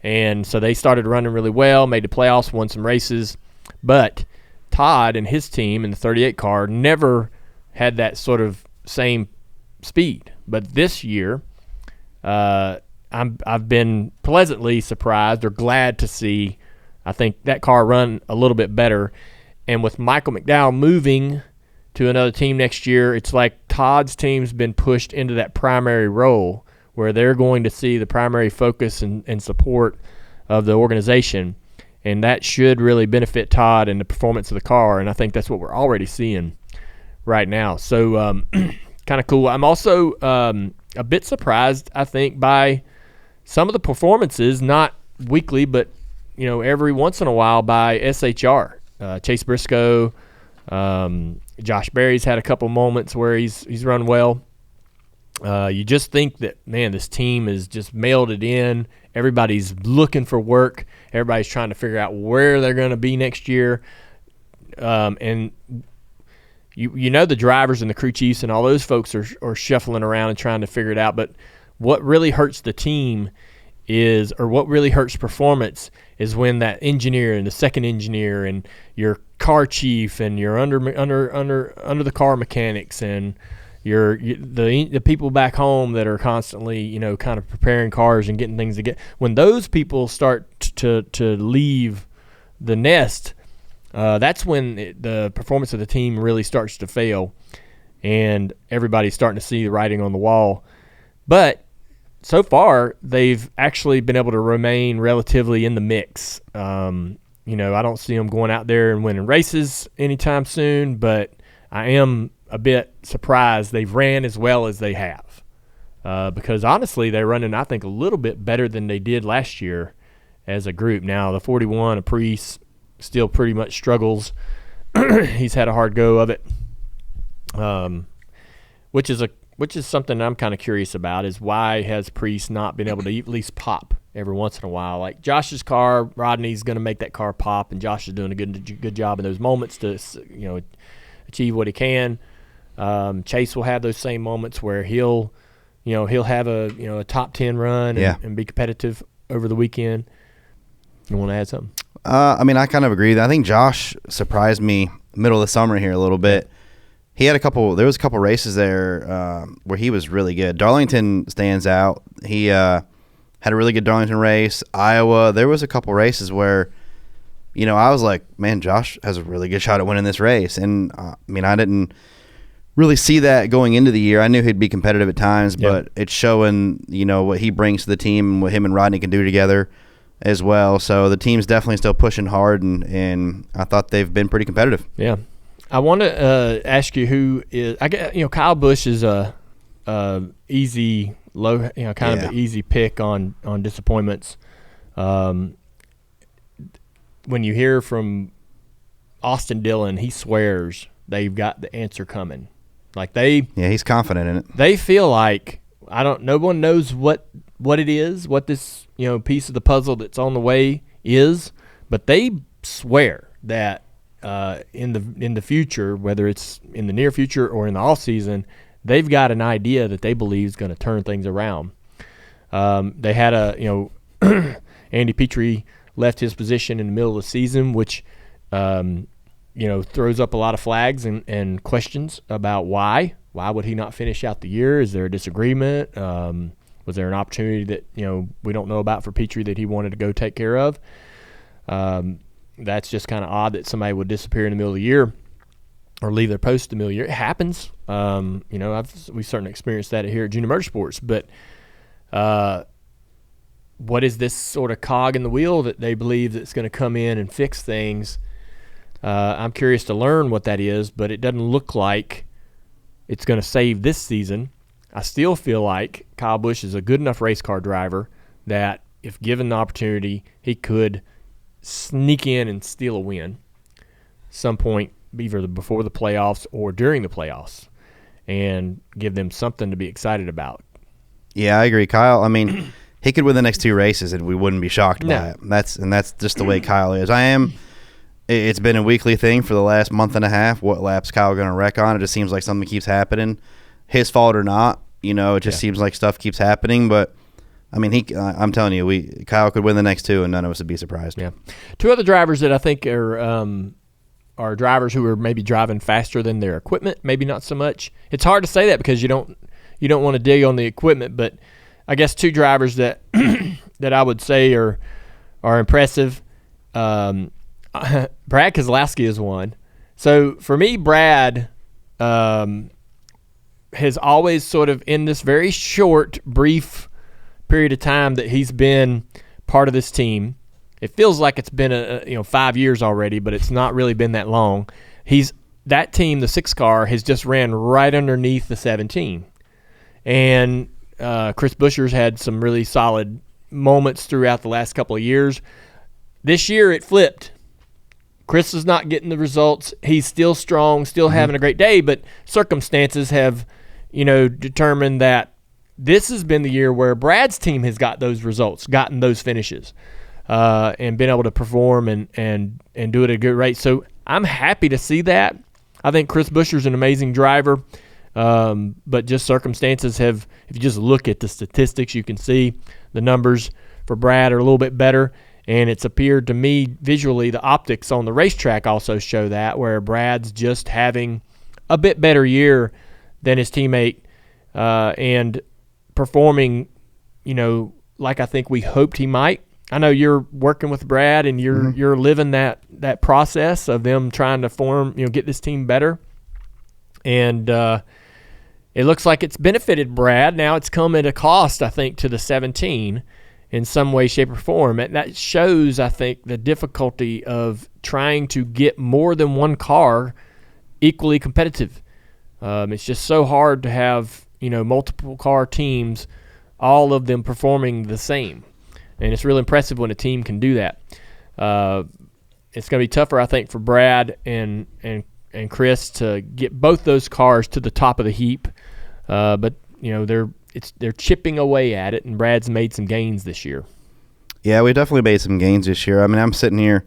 And so they started running really well, made the playoffs, won some races. But Todd and his team in the 38 car never had that sort of same speed. But this year, I've been pleasantly surprised or glad to see, I think, that car run a little bit better. And with Michael McDowell moving to another team next year, it's like Todd's team's been pushed into that primary role where they're going to see the primary focus and support of the organization. And that should really benefit Todd and the performance of the car. And I think that's what we're already seeing right now. So kind of cool. I'm also a bit surprised, I think, by some of the performances, not weekly, but every once in a while by SHR. Chase Briscoe, Josh Berry's had a couple moments where he's run well. You just think that, man, this team has just mailed it in. Everybody's looking for work. Everybody's trying to figure out where they're going to be next year. And the drivers and the crew chiefs and all those folks are shuffling around and trying to figure it out. But what really hurts the team what really hurts performance is when that engineer and the second engineer and your car chief and your under the car mechanics and the people back home that are constantly kind of preparing cars and getting things together, when those people start to leave the nest, that's when the performance of the team really starts to fail, and everybody's starting to see the writing on the wall. But so far, they've actually been able to remain relatively in the mix. I don't see them going out there and winning races anytime soon, but I am a bit surprised they've ran as well as they have. Because honestly, they're running, I think, a little bit better than they did last year as a group. Now, the 41, Aprice, still pretty much struggles. He's had a hard go of it, which is something I'm kind of curious about, is why has Priest not been able to at least pop every once in a while? Like Josh's car, Rodney's going to make that car pop, and Josh is doing a good job in those moments to achieve what he can. Chase will have those same moments where he'll have a top 10 run and be competitive over the weekend. You want to add something? I kind of agree. I think Josh surprised me middle of the summer here a little bit. There was a couple races there where he was really good. Darlington stands out. He had a really good Darlington race. Iowa, there was a couple races where, I was like, man, Josh has a really good shot at winning this race. And, I didn't really see that going into the year. I knew he'd be competitive at times, but it's showing, what he brings to the team and what him and Rodney can do together as well. So the team's definitely still pushing hard, and I thought they've been pretty competitive. Yeah. I want to ask you who is Kyle Busch is a easy low of an easy pick on disappointments. When you hear from Austin Dillon, he swears they've got the answer coming. Like he's confident in it. They feel like no one knows what it is, what this piece of the puzzle that's on the way is, but they swear that in the future, whether it's in the near future or in the off season, they've got an idea that they believe is going to turn things around. They had Andy Petrie left his position in the middle of the season, which throws up a lot of flags and questions about why. Why would he not finish out the year? Is there a disagreement? Was there an opportunity that we don't know about for Petrie that he wanted to go take care of? That's just kind of odd that somebody would disappear in the middle of the year or leave their post in the middle of the year. It happens. We certainly experienced that here at Junior Motorsports. But what is this sort of cog in the wheel that they believe that's going to come in and fix things? I'm curious to learn what that is, but it doesn't look like it's going to save this season. I still feel like Kyle Busch is a good enough race car driver that if given the opportunity, he could sneak in and steal a win some point, either before the playoffs or during the playoffs, and give them something to be excited about. Yeah, I agree, Kyle. I mean, he could win the next two races and we wouldn't be shocked by it. That's just the way Kyle is. It's been a weekly thing for the last month and a half. What lap's Kyle going to wreck on? It just seems like something keeps happening. His fault or not, it just seems like stuff keeps happening. But, I mean, I'm telling you, Kyle could win the next two and none of us would be surprised. Yeah. Two other drivers that I think are drivers who are maybe driving faster than their equipment, maybe not so much. It's hard to say that because you don't want to dig on the equipment, but I guess two drivers that that I would say are impressive. Brad Keselowski is one. So for me, Brad has always sort of, in this very short, brief period of time that he's been part of this team, it feels like it's been 5 years already, but it's not really been that long. That team, the 6 car, has just ran right underneath the 17, and Chris Buescher's had some really solid moments throughout the last couple of years. This year it flipped. Chris is not getting the results. He's still strong, still having a great day, but circumstances have, determined that this has been the year where Brad's team has got those results, gotten those finishes, and been able to perform and do it at a good rate. So I'm happy to see that. I think Chris Buescher's an amazing driver, but just circumstances have, if you just look at the statistics, you can see the numbers for Brad are a little bit better. And it's appeared to me visually, the optics on the racetrack also show that, where Brad's just having a bit better year than his teammate and performing, like I think we hoped he might. I know you're working with Brad and you're living that process of them trying to form, get this team better. And it looks like it's benefited Brad. Now it's come at a cost, I think, to the 17 in some way, shape, or form. And that shows, I think, the difficulty of trying to get more than one car equally competitive. It's just so hard to have, multiple car teams, all of them performing the same. And it's really impressive when a team can do that. It's going to be tougher, I think, for Brad and Chris to get both those cars to the top of the heap. But they're chipping away at it, and Brad's made some gains this year. Yeah, we definitely made some gains this year. I mean, I'm sitting here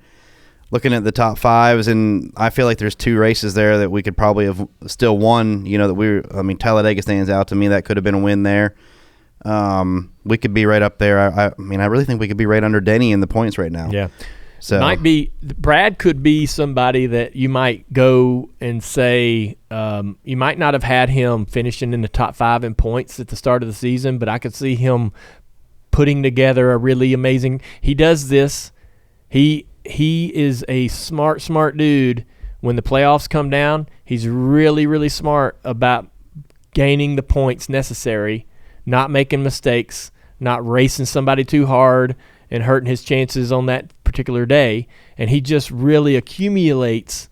looking at the top fives, and I feel like there's 2 races there that we could probably have still won. Talladega stands out to me. That could have been a win there. We could be right up there. I really think we could be right under Denny in the points right now. Yeah. So Brad could be somebody that you might go and say you might not have had him finishing in the top 5 in points at the start of the season, but I could see him putting together a really amazing. He does this. He is a smart dude. When the playoffs come down, he's really, really smart about gaining the points necessary, not making mistakes, not racing somebody too hard and hurting his chances on that particular day. And he just really accumulates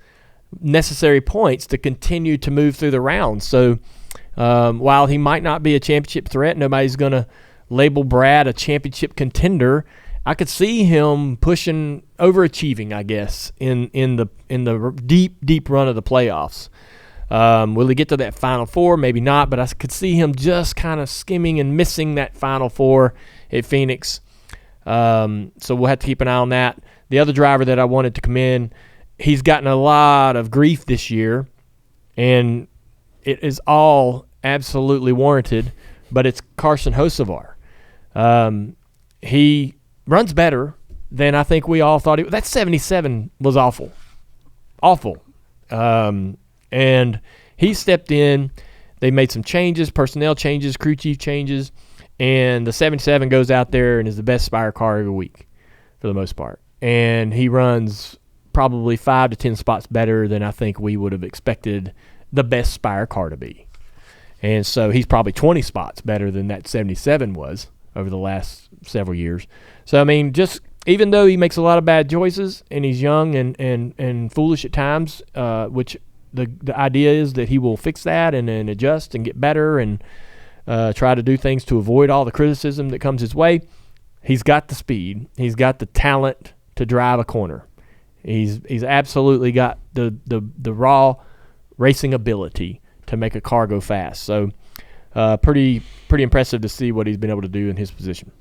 necessary points to continue to move through the rounds. So while he might not be a championship threat, nobody's going to label Brad a championship contender. I could see him pushing, overachieving, I guess, in the deep run of the playoffs. Will he get to that Final Four? Maybe not, but I could see him just kind of skimming and missing that Final Four at Phoenix. So we'll have to keep an eye on that. The other driver that I wanted to come in he's gotten a lot of grief this year, and it is all absolutely warranted, but it's Carson Hocevar. He runs better than I think we all thought. That 77 was awful. And he stepped in. They made some changes, personnel changes, crew chief changes, and the 77 goes out there and is the best Spire car every week for the most part. And he runs probably 5 to 10 spots better than I think we would have expected the best Spire car to be. And so he's probably 20 spots better than that 77 was over the last several years. So, I mean, just even though he makes a lot of bad choices and he's young and foolish at times, which the idea is that he will fix that and adjust and get better and try to do things to avoid all the criticism that comes his way, he's got the speed. He's got the talent to drive a corner. He's absolutely got the raw racing ability to make a car go fast. So pretty impressive to see what he's been able to do in his position.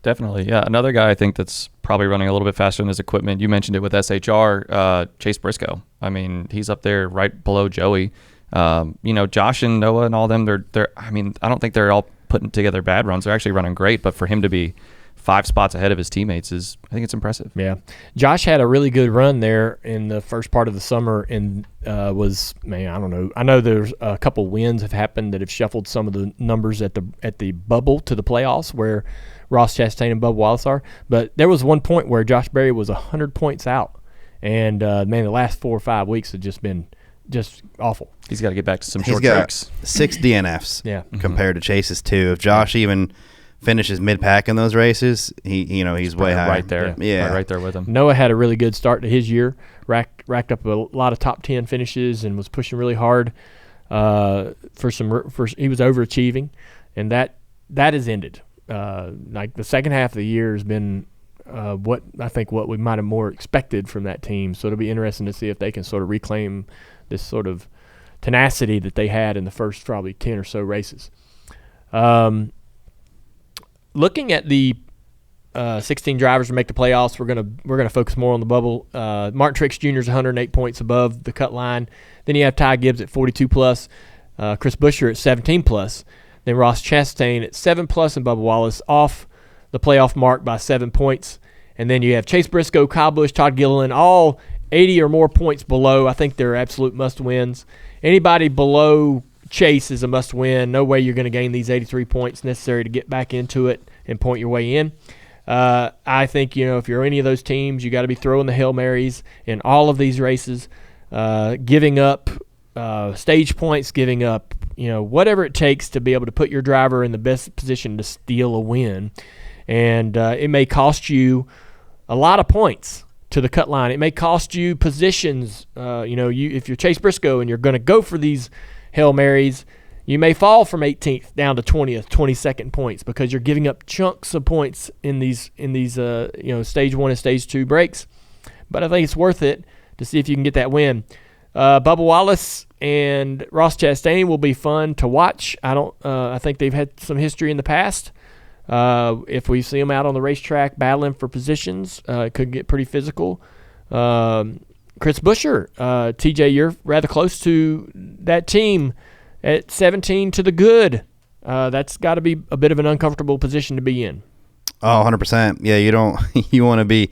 Definitely, yeah. Another guy I think that's probably running a little bit faster than his equipment, you mentioned it with SHR, Chase Briscoe. I mean, he's up there right below Joey. Josh and Noah and all them, they're I mean, I don't think they're all putting together bad runs. They're actually running great, but for him to be 5 spots ahead of his teammates I think it's impressive. Yeah. Josh had a really good run there in the first part of the summer and I don't know. I know there's a couple wins have happened that have shuffled some of the numbers at the bubble to the playoffs where Ross Chastain and Bubba Wallace are. But there was one point where Josh Berry was 100 points out. And, the last 4 or 5 weeks have just been just awful. He's got to get back to some He's short got tracks. 6 DNFs compared to Chase's 2. If Josh even finishes mid-pack in those races, he's way high. Right there. Yeah. Right there with him. Noah had a really good start to his year, racked up a lot of top 10 finishes and was pushing really hard he was overachieving, and that has ended. Like the second half of the year has been what we might have more expected from that team. So it'll be interesting to see if they can sort of reclaim this sort of tenacity that they had in the first probably 10 or so races. Looking at the 16 drivers to make the playoffs, we're gonna focus more on the bubble. Martin Truex Jr. is 108 points above the cut line. Then you have Ty Gibbs at 42 plus, Chris Buescher at 17 plus. Then Ross Chastain at 7 plus, and Bubba Wallace off the playoff mark by 7 points. And then you have Chase Briscoe, Kyle Busch, Todd Gilliland, all 80 or more points below. I think they're absolute must-wins. Anybody below Chase is a must-win. No way you're going to gain these 83 points necessary to get back into it and point your way in. I think, if you're any of those teams, you got to be throwing the Hail Marys in all of these races, giving up stage points, giving up, whatever it takes to be able to put your driver in the best position to steal a win. And it may cost you a lot of points to the cut line. It may cost you positions. If you're Chase Briscoe and you're going to go for these Hail Marys, you may fall from 18th down to 20th, 22nd points because you're giving up chunks of points in these stage 1 and stage 2 breaks. But I think it's worth it to see if you can get that win. Bubba Wallace and Ross Chastain will be fun to watch. I think they've had some history in the past. If we see them out on the racetrack battling for positions, it could get pretty physical. Chris Buescher, TJ, you're rather close to that team at 17 to the good. That's got to be a bit of an uncomfortable position to be in. Oh, 100%. Yeah, you want to be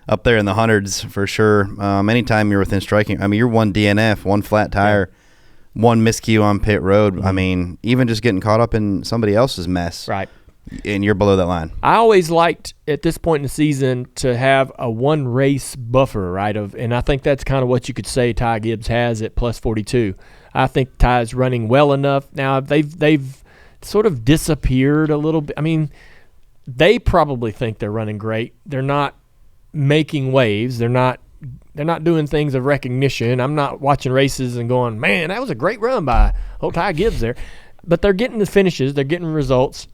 up there in the hundreds for sure. Anytime you're within striking, you're one DNF, one flat tire, one miscue on pit road. Mm-hmm. Even just getting caught up in somebody else's mess. Right. And you're below that line. I always liked at this point in the season to have a one race buffer, right? And I think that's kind of what you could say Ty Gibbs has at plus 42. I think Ty's running well enough. Now they've sort of disappeared a little bit. They probably think they're running great. They're not making waves. They're not doing things of recognition. I'm not watching races and going, man, that was a great run by old Ty Gibbs there. But they're getting the finishes. They're getting results.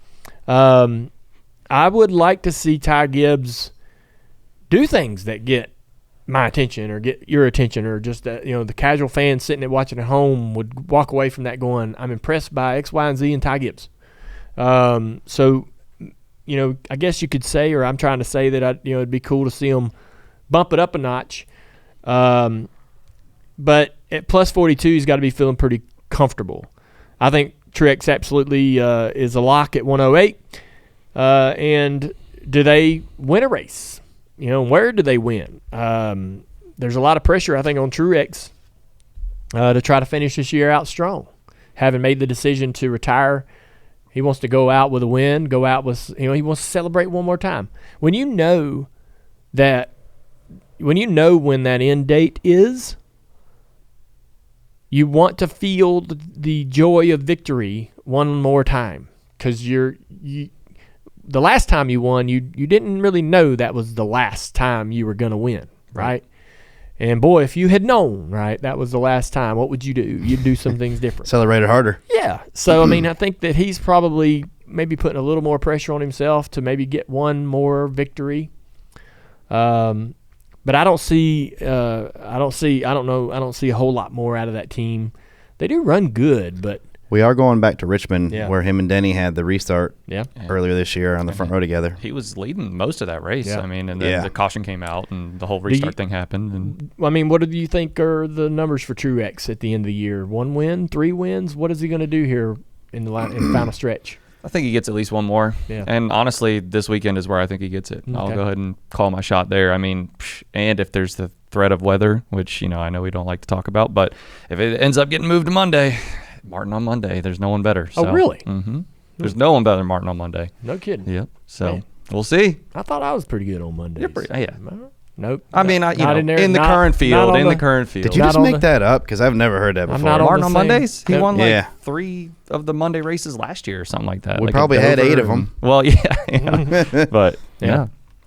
I would like to see Ty Gibbs do things that get my attention or get your attention, or just that, the casual fan sitting and watching at home would walk away from that going, I'm impressed by X, Y, and Z and Ty Gibbs. So, I guess you could say, or I'm trying to say that it'd be cool to see him bump it up a notch. But at plus 42, he's got to be feeling pretty comfortable. I think Truex absolutely is a lock at 108. And do they win a race? Where do they win? There's a lot of pressure, I think, on Truex to try to finish this year out strong. Having made the decision to retire, he wants to go out with a win, go out with, he wants to celebrate one more time. When you know when that end date is, you want to feel the joy of victory one more time, because the last time you won, you didn't really know that was the last time you were going to win, right? And boy, if you had known, right, that was the last time, what would you do? You'd do some things different. Celebrate it harder. Yeah. So, I think that he's probably maybe putting a little more pressure on himself to maybe get one more victory. But I don't see a whole lot more out of that team. They do run good, but we are going back to Richmond, where him and Denny had the restart earlier this year on the front row together. He was leading most of that race. Yeah. And then the caution came out and the whole restart thing happened. And what do you think are the numbers for Truex at the end of the year? 1 win, 3 wins? What is he going to do here in the final stretch? I think he gets at least one more. Yeah. And honestly, this weekend is where I think he gets it. Okay. I'll go ahead and call my shot there. And if there's the threat of weather, which, I know we don't like to talk about, but if it ends up getting moved to Monday, Martin on Monday, there's no one better. So, oh, really? Mm-hmm. There's no one better than Martin on Monday. No kidding. Yep. So, Man. We'll see. I thought I was pretty good on Mondays. You're pretty, yeah. Nope. In the current field. Did you just make that up? Because I've never heard that before. Martin on Mondays? He won 3 of the Monday races last year or something like that. We probably had 8 of them. Well, yeah. But,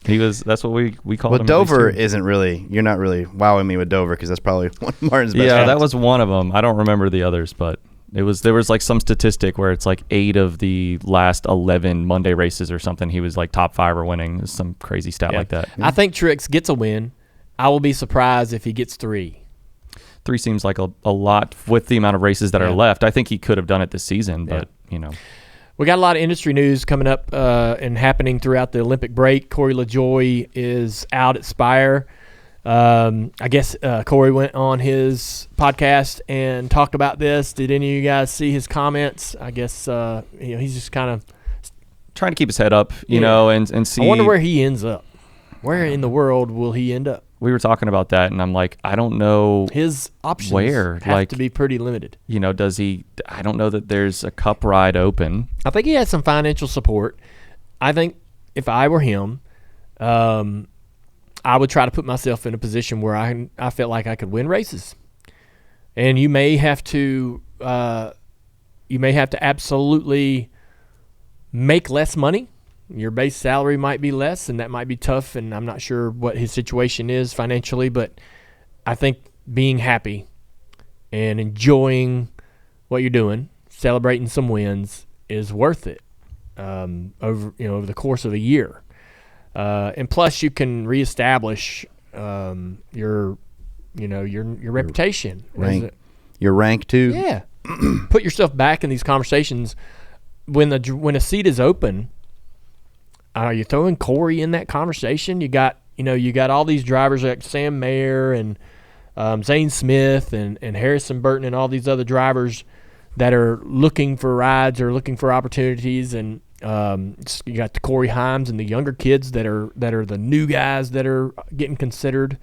he was. That's what we called him. Well, Dover isn't really. You're not really wowing me with Dover, because that's probably one of Martin's best. Yeah, that was one of them. I don't remember the others, but there was like some statistic where it's like 8 of the last 11 Monday races or something. He was like top 5 or winning. Some crazy stat like that. I think Truex gets a win. I will be surprised if he gets 3. 3 seems like a lot with the amount of races that are left. I think he could have done it this season, but We got a lot of industry news coming up and happening throughout the Olympic break. Corey LaJoie is out at Spire. I guess Corey went on his podcast and talked about this. Did any of you guys see his comments? I guess he's just kind of trying to keep his head up, and see. I wonder where he ends up. Where in the world will he end up? We were talking about that, and I'm like, I don't know. His options have to be pretty limited. Does he? I don't know that there's a Cup ride open. I think he has some financial support. I think if I were him, I would try to put myself in a position where I felt like I could win races. And you may have to absolutely make less money. Your base salary might be less, and that might be tough, and I'm not sure what his situation is financially, but I think being happy and enjoying what you're doing, celebrating some wins, is worth it over the course of a year. And plus, you can reestablish your reputation. Your rank too. Yeah, put yourself back in these conversations when a seat is open. Are you throwing Corey in that conversation? You got all these drivers like Sam Mayer and Zane Smith and Harrison Burton and all these other drivers that are looking for rides or looking for opportunities, and you got the Corey Himes and the younger kids that are the new guys that are getting considered.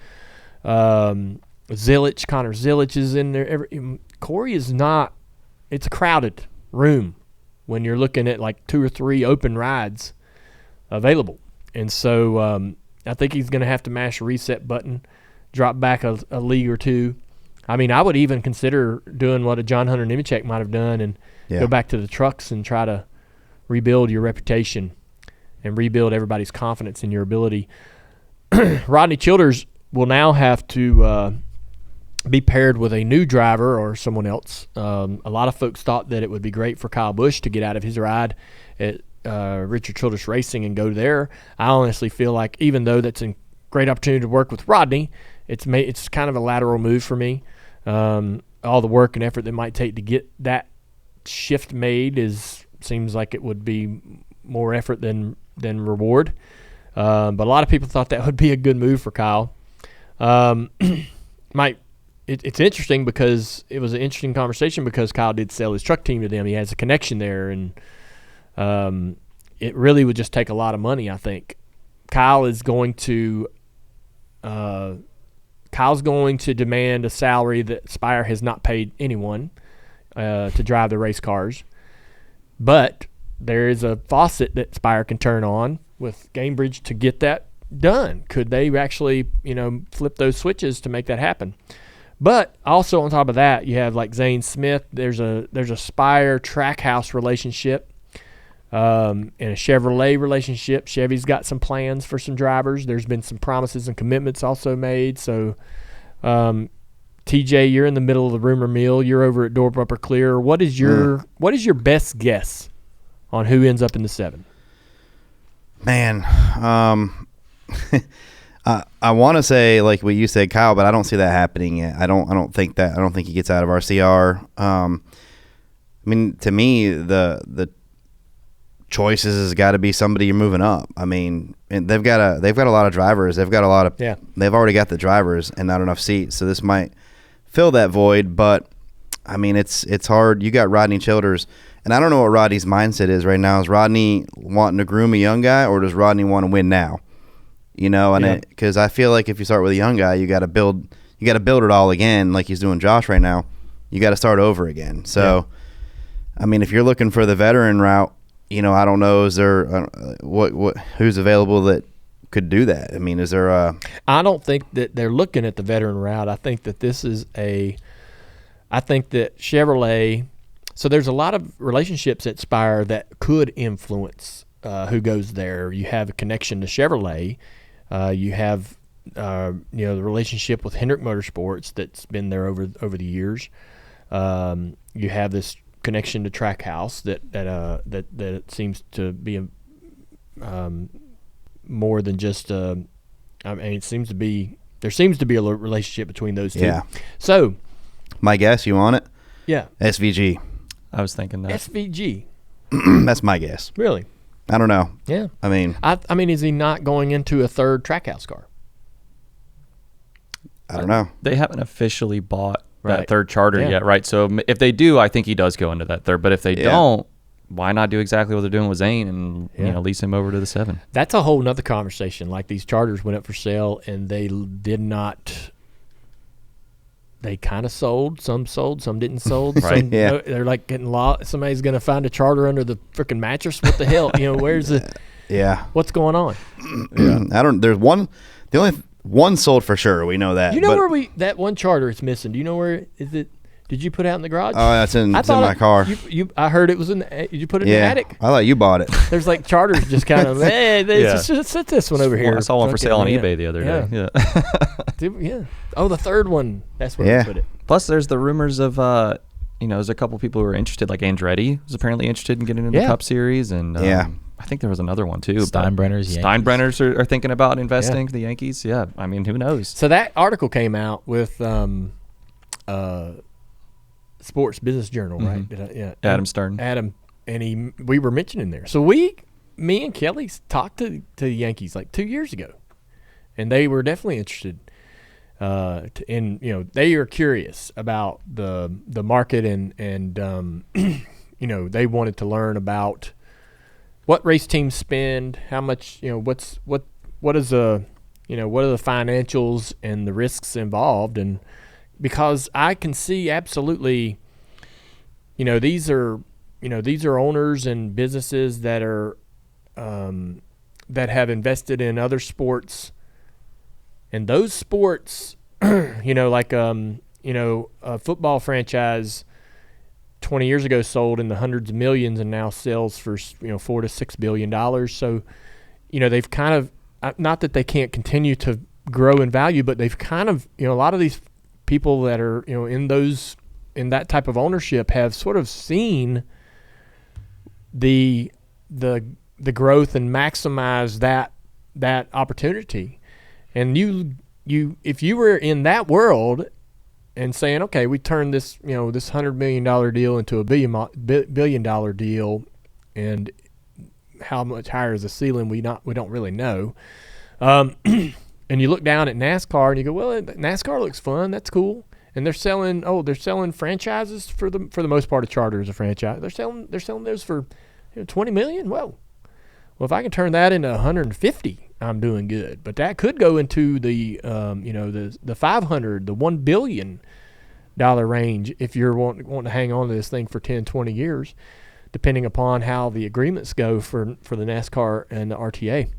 Connor Zilic is in there. Corey is not. It's a crowded room when you're looking at like 2 or 3 open rides available, and so I think he's going to have to mash a reset button, drop back a league or 2. I mean, I would even consider doing what a John Hunter Nemechek might have done and go back to the trucks and try to rebuild your reputation and rebuild everybody's confidence in your ability. Rodney Childers will now have to be paired with a new driver or someone else. A lot of folks thought that it would be great for Kyle Busch to get out of his ride at Richard Childress Racing and go there. I honestly feel like, even though that's a great opportunity to work with Rodney, it's kind of a lateral move for me. All the work and effort that might take to get that shift made seems like it would be more effort than reward. But a lot of people thought that would be a good move for Kyle. it's interesting because it was an interesting conversation because Kyle did sell his truck team to them. He has a connection there, and it really would just take a lot of money, I think. Kyle's going to demand a salary that Spire has not paid anyone to drive the race cars. But there is a faucet that Spire can turn on with Gamebridge to get that done. Could they actually, flip those switches to make that happen? But also on top of that, you have like Zane Smith. There's a Spire Trackhouse relationship and a Chevrolet relationship. Chevy's got some plans for some drivers. There's been some promises and commitments also made. So, TJ, you're in the middle of the rumor mill. You're over at Door Bumper Clear. What is your best guess on who ends up in the 7? Man, I want to say like what you said, Kyle, but I don't see that happening yet. I don't think he gets out of RCR. To me, the choices has got to be somebody you're moving up. And they've got a lot of drivers. They've already got the drivers and not enough seats. So this might fill that void, but it's hard. You got Rodney Childers, and I don't know what Rodney's mindset is right now. Is Rodney wanting to groom a young guy, or does Rodney want to win now? Because I feel like if you start with a young guy, you got to build it all again, like he's doing Josh right now. You got to start over again. So, if you're looking for the veteran route, I don't know. Is there who's available that could do that? Is there a? I don't think that they're looking at the veteran route. I think that I think that Chevrolet. So there's a lot of relationships at Spire that could influence who goes there. You have a connection to Chevrolet. You have the relationship with Hendrick Motorsports that's been there over the years. You have this connection to Trackhouse that seems to be more than just. It seems to be there seems to be a relationship between those two. Yeah. So, my guess, you want it? Yeah. SVG. I was thinking that. SVG. That's my guess. Really? I don't know. Yeah. Is he not going into a third Trackhouse car? I don't know. They haven't officially bought that third charter yet, right? So if they do, I think he does go into that third. But if they don't, why not do exactly what they're doing with Zane and lease him over to the 7? That's a whole nother conversation. Like these charters went up for sale and they did not. They kind of sold, some didn't sold. Right. Some, they're like getting lost. Somebody's going to find a charter under the freaking mattress. What the hell? Where's the? Yeah. What's going on? I don't. There's one. The only one sold for sure. We know that. You know where that one charter is missing? Do you know where is it? Did you put it out in the garage? Oh, it's in my car. I heard it was in. Did you put it in the attic? I thought you bought it. There's like charters just kind of. Hey, just set this one over here. I saw one for sale on eBay the other day. Yeah. Oh, the third one. That's where we put it. Plus, there's the rumors of there's a couple people who are interested. Like Andretti was apparently interested in getting into the Cup Series, and I think there was another one too. Steinbrenners are thinking about investing the Yankees. Yeah, who knows? So that article came out with Sports Business Journal, right? Adam Stern. Adam, and we were mentioning there. So me and Kelly talked to the Yankees like 2 years ago, and they were definitely interested. They are curious about the market and they wanted to learn about what race teams spend, how much, what are the financials and the risks involved, and because I can see absolutely, these are owners and businesses that are that have invested in other sports. And those sports, like a football franchise 20 years ago sold in the hundreds of millions and now sells for $4 to $6 billion. So, they've kind of, not that they can't continue to grow in value, but they've kind of, a lot of these people that are in that type of ownership have sort of seen the growth and maximize that opportunity. And if you were in that world and saying, okay, we turned this this $100 million deal into a $1 billion deal, and how much higher is the ceiling? We don't really know. and you look down at NASCAR and you go, well, NASCAR looks fun. That's cool. And they're selling franchises for the most part. A charter is a franchise. They're selling those for $20 million. Whoa. Well, if I can turn that into 150, I'm doing good. But that could go into the the 500, the $1 billion range if you're wanting to hang on to this thing for 10, 20 years, depending upon how the agreements go for the NASCAR and the RTA.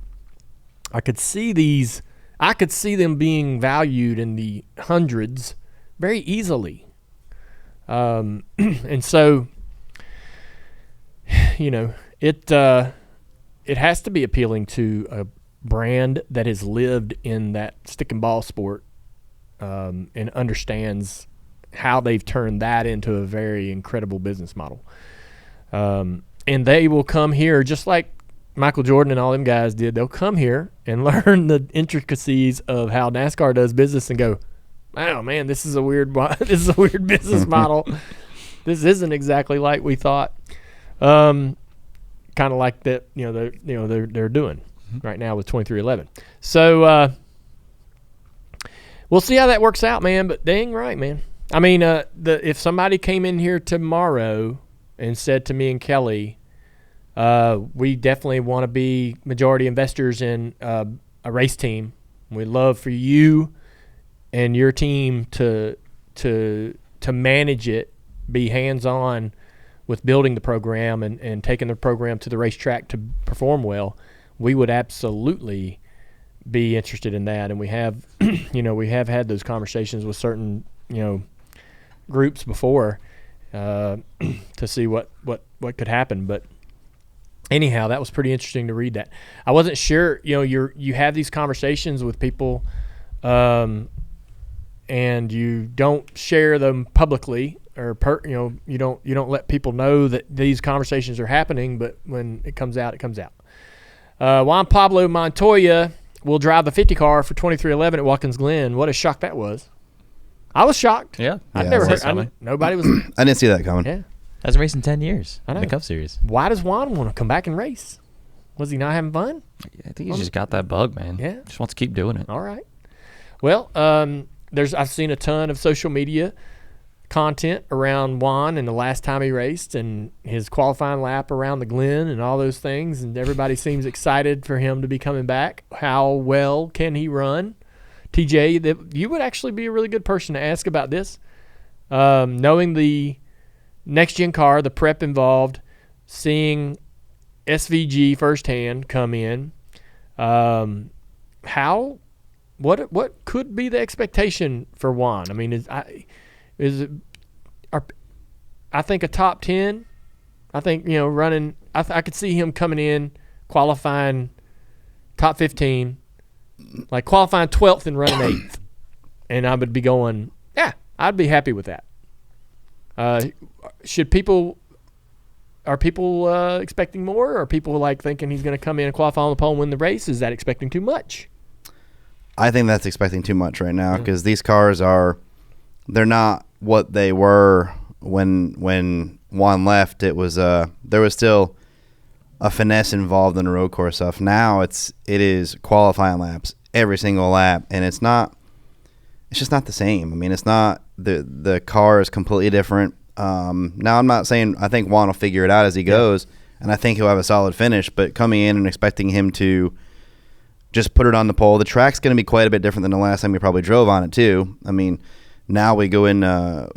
I could see them being valued in the hundreds very easily. And so, it has to be appealing to a brand that has lived in that stick and ball sport and understands how they've turned that into a very incredible business model. And they will come here just like Michael Jordan and all them guys did. They'll come here and learn the intricacies of how NASCAR does business and go, oh man, this is a weird business model. This isn't exactly like we thought. Kind of like that, they're doing right now with 2311. So we'll see how that works out, man. But dang right, man. I mean, if somebody came in here tomorrow and said to me and Kelly, we definitely want to be majority investors in a race team. We'd love for you and your team to manage it, be hands-on with building the program and taking the program to the racetrack to perform well. We would absolutely be interested in that. And we have, we have had those conversations with certain, groups before to see what could happen. But anyhow, that was pretty interesting to read that. I wasn't sure, you have these conversations with people and you don't share them publicly or you don't let people know that these conversations are happening, but when it comes out, it comes out. Juan Pablo Montoya will drive the 50 car for 2311 at Watkins Glen. What a shock that was. I was shocked. Yeah. I'd never heard. Nobody was. I didn't see that coming. Yeah. Hasn't raced in 10 years I know. in the Cup Series. Why does Juan want to come back and race? Was he not having fun? I think he's just got that bug, man. Yeah. Just wants to keep doing it. All right. Well, I've seen a ton of social media content around Juan and the last time he raced and his qualifying lap around the Glen and all those things, and everybody seems excited for him to be coming back. How well can he run? TJ, you would actually be a really good person to ask about this. Knowing the next-gen car, the prep involved, seeing SVG firsthand come in, what could be the expectation for Juan? I mean, I think a top 10. I think running. I could see him coming in, qualifying top 15, like qualifying 12th and running 8th, and I would be going, yeah, I'd be happy with that. Are people expecting more? Or are people like thinking he's going to come in and qualify on the pole and win the race? Is that expecting too much? I think that's expecting too much right now because these cars they're not what they were when Juan left. It was there was still a finesse involved in the road course stuff. Now it is qualifying laps every single lap, and it's just not the same. I mean, it's not the car is completely different. Now I'm not saying I think Juan will figure it out as he goes, and I think he'll have a solid finish. But coming in and expecting him to just put it on the pole, the track's going to be quite a bit different than the last time we probably drove on it too. I mean, now we go in.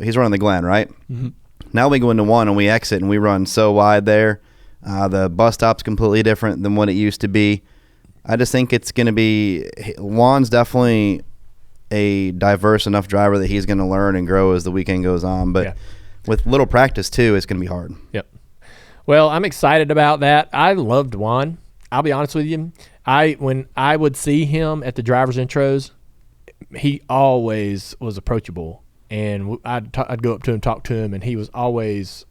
He's running the Glen, right? Mm-hmm. Now we go into 1 and we exit and we run so wide there. The bus stop's completely different than what it used to be. I just think it's going to be Juan's definitely a diverse enough driver that he's going to learn and grow as the weekend goes on. But with little practice too, it's going to be hard. Yep. Well, I'm excited about that. I loved Juan. I'll be honest with you. When I would see him at the drivers' intros, he always was approachable, and I'd go up to him, talk to him, and he was always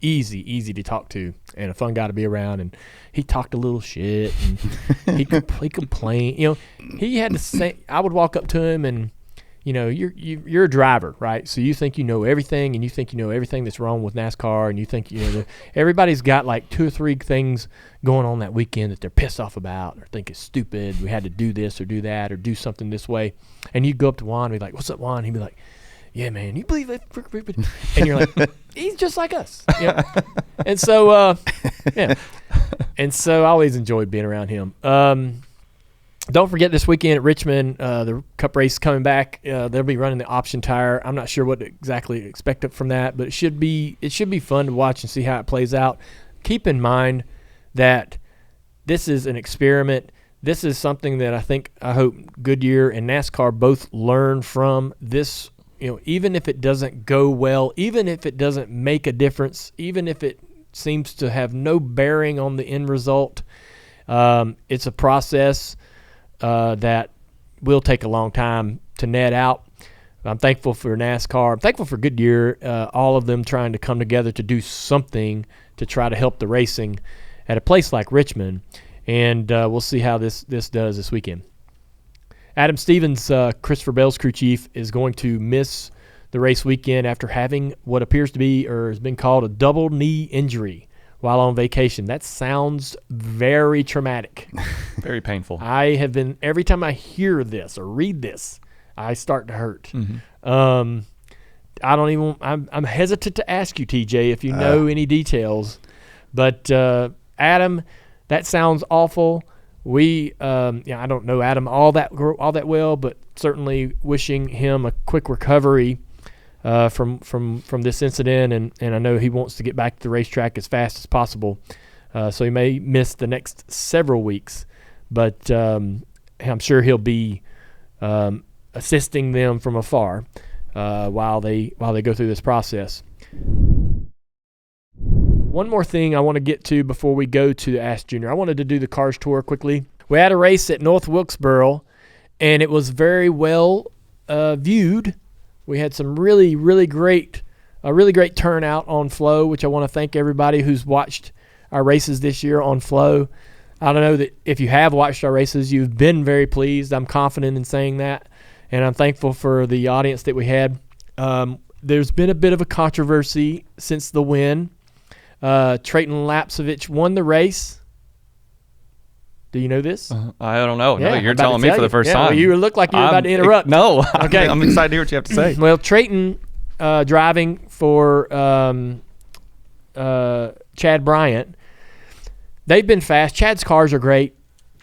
easy to talk to and a fun guy to be around. And he talked a little shit and he complained. He had to say, I would walk up to him and you're a driver, right? So you think you know everything, and you think you know everything that's wrong with NASCAR, and you think everybody's got like 2 or 3 things going on that weekend that they're pissed off about or think it's stupid. We had to do this or do that or do something this way, and you go up to Juan and be like, "What's up, Juan?" He'd be like, "Yeah, man, you believe it?" And you're like, "He's just like us." Yeah. And so, and so I always enjoyed being around him. Don't forget this weekend at Richmond, the Cup race is coming back. They'll be running the option tire. I'm not sure what to exactly expect from that, but it should be fun to watch and see how it plays out. Keep in mind that this is an experiment. This is something that I hope Goodyear and NASCAR both learn from this. Even if it doesn't go well, even if it doesn't make a difference, even if it seems to have no bearing on the end result, it's a process that will take a long time to net out. I'm thankful for NASCAR. I'm thankful for Goodyear, all of them trying to come together to do something to try to help the racing at a place like Richmond. And we'll see how this does this weekend. Adam Stevens, Christopher Bell's crew chief, is going to miss the race weekend after having what appears to be or has been called a double knee injury while on vacation. That sounds very traumatic. Very painful. I have been, every time I hear this or read this, I start to hurt. Mm-hmm. I'm hesitant to ask you, TJ, if you know any details. But Adam, that sounds awful. I don't know Adam all that well, but certainly wishing him a quick recovery from this incident, and I know he wants to get back to the racetrack as fast as possible. So he may miss the next several weeks, but I'm sure he'll be assisting them from afar while they go through this process. One more thing I want to get to before we go to the Ask Junior. I wanted to do the Cars Tour quickly. We had a race at North Wilkesboro, and it was very well viewed. We had some really great turnout on Flow, which I want to thank everybody who's watched our races this year on Flow. I don't know that if you have watched our races, you've been very pleased. I'm confident in saying that, and I'm thankful for the audience that we had. There's been a bit of a controversy since the win. Trayton Lapsovich won the race. Do you know this? I don't know. Yeah, no, you're telling me for the first time. Well, you look like you were about to interrupt. No. Okay. I'm excited to hear what you have to say. Well, Trayton driving for Chad Bryant, they've been fast. Chad's cars are great.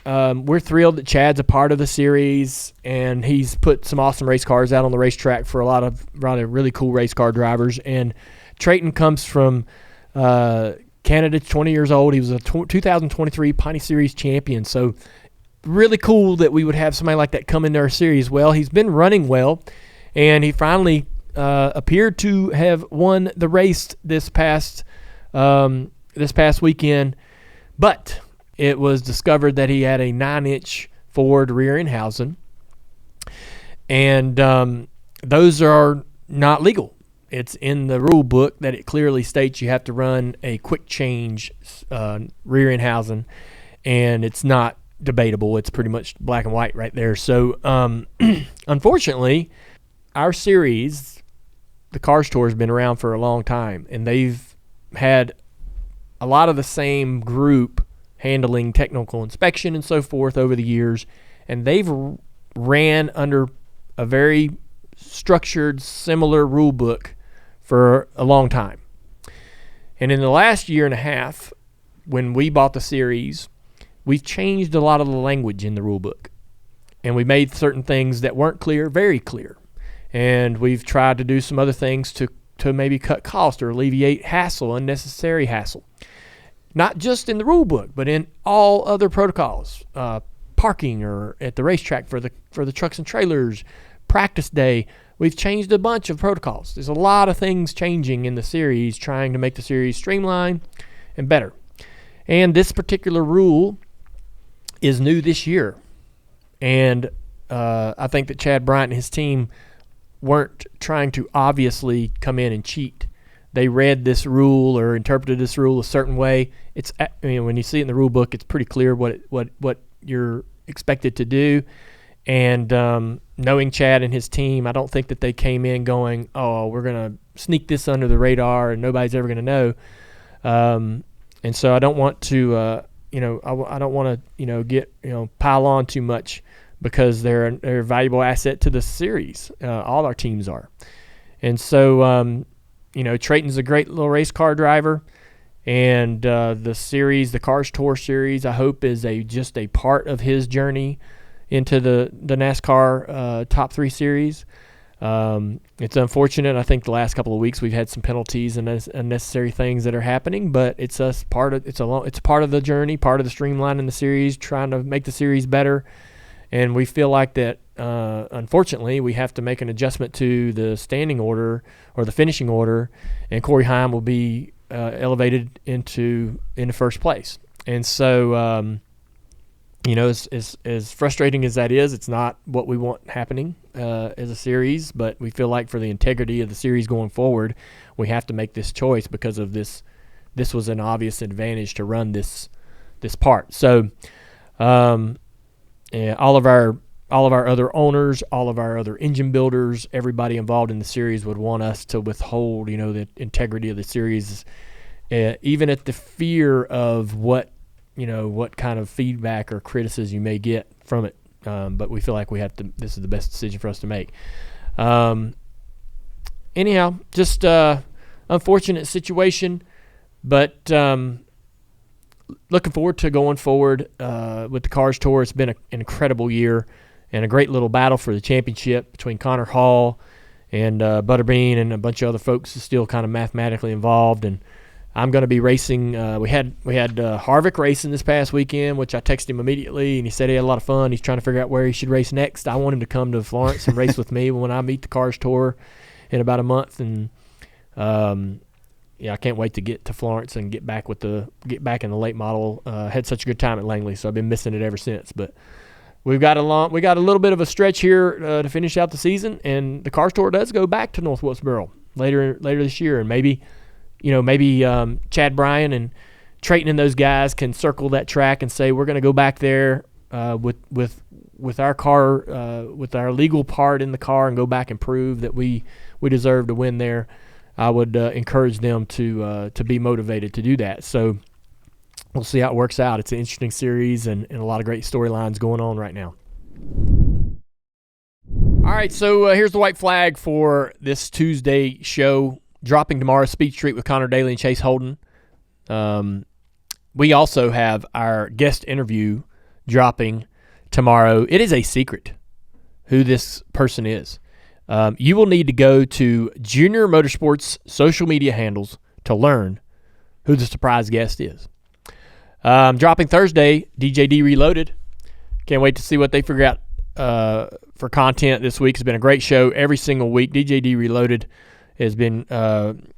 We're thrilled that Chad's a part of the series, and he's put some awesome race cars out on the racetrack for a lot of really cool race car drivers. And Trayton comes from Canada, 20 years old. He was a 2023 Piney Series champion. So really cool that we would have somebody like that come into our series. Well, he's been running well, and he finally appeared to have won the race this past weekend. But it was discovered that he had a 9-inch Ford rear end housing, and those are not legal. It's in the rule book that it clearly states you have to run a quick change rear end housing, and it's not debatable. It's pretty much black and white right there. So unfortunately, our series, the Cars Tour, has been around for a long time, and they've had a lot of the same group handling technical inspection and so forth over the years, and they've ran under a very structured, similar rule book for a long time. And in the last year and a half, when we bought the series, we've changed a lot of the language in the rule book, and we made certain things that weren't clear very clear, and we've tried to do some other things to maybe cut cost or alleviate unnecessary hassle. Not just in the rule book, but in all other protocols, parking or at the racetrack for the trucks and trailers, practice day. We've changed a bunch of protocols. There's a lot of things changing in the series, trying to make the series streamlined and better. And this particular rule is new this year. And I think that Chad Bryant and his team weren't trying to obviously come in and cheat. They read this rule or interpreted this rule a certain way. It's, when you see it in the rule book, it's pretty clear what you're expected to do. And knowing Chad and his team, I don't think that they came in going, oh, we're going to sneak this under the radar and nobody's ever going to know. And so I don't want to, I don't want to, get, pile on too much because they're a valuable asset to the series. All our teams are. And so, Trayton's a great little race car driver. And the series, the Cars Tour series, I hope is just a part of his journey into the NASCAR Top 3 Series. It's unfortunate. I think the last couple of weeks we've had some penalties and unnecessary things that are happening, but it's part of the journey, part of the streamlining the series, trying to make the series better. And we feel like that, unfortunately, we have to make an adjustment to the standing order or the finishing order, and Corey Heim will be elevated into first place. And so, as frustrating as that is, it's not what we want happening as a series, but we feel like for the integrity of the series going forward, we have to make this choice because of this. This was an obvious advantage to run this part. So, all of our other owners, all of our other engine builders, everybody involved in the series would want us to withhold, the integrity of the series, even at the fear of what kind of feedback or criticism you may get from it. But we feel like we have to. This is the best decision for us to make. Anyhow, just unfortunate situation, but looking forward to going forward with the Cars Tour. It's been an incredible year and a great little battle for the championship between Connor Hall and Butterbean and a bunch of other folks is still kind of mathematically involved. And I'm going to be racing. We had Harvick racing this past weekend, which I texted him immediately, and he said he had a lot of fun. He's trying to figure out where he should race next. I want him to come to Florence and race with me when I meet the Cars Tour in about a month. And I can't wait to get to Florence and get back in the late model. Had such a good time at Langley, so I've been missing it ever since. But we got a little bit of a stretch here to finish out the season, and the Cars Tour does go back to North Wilkesboro later this year, and maybe Chad Bryan and Trayton and those guys can circle that track and say we're going to go back there with our car, with our legal part in the car, and go back and prove that we deserve to win there. I would encourage them to be motivated to do that. So we'll see how it works out. It's an interesting series and a lot of great storylines going on right now. All right, so here's the white flag for this Tuesday show. Dropping tomorrow, Speed Street with Connor Daly and Chase Holden. We also have our guest interview dropping tomorrow. It is a secret who this person is. You will need to go to Junior Motorsports' social media handles to learn who the surprise guest is. Dropping Thursday, DJD Reloaded. Can't wait to see what they figure out for content this week. It's been a great show every single week. DJD Reloaded has been kind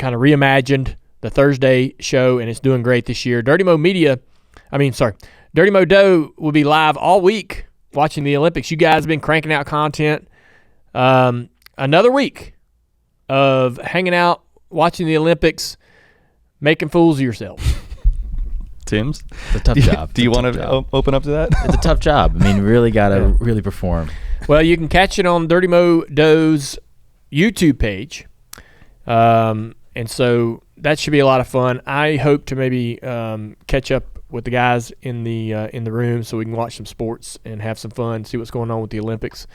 of reimagined the Thursday show, and it's doing great this year. Dirty Mo Doe will be live all week watching the Olympics. You guys have been cranking out content. Another week of hanging out, watching the Olympics, making fools of yourselves. Tim's? It's a tough job. Do you want to open up to that? It's a tough job. I mean, you really got to really perform. Well, you can catch it on Dirty Mo Doe's YouTube page. And so that should be a lot of fun. I hope to maybe catch up with the guys in the room so we can watch some sports and have some fun, see what's going on with the Olympics.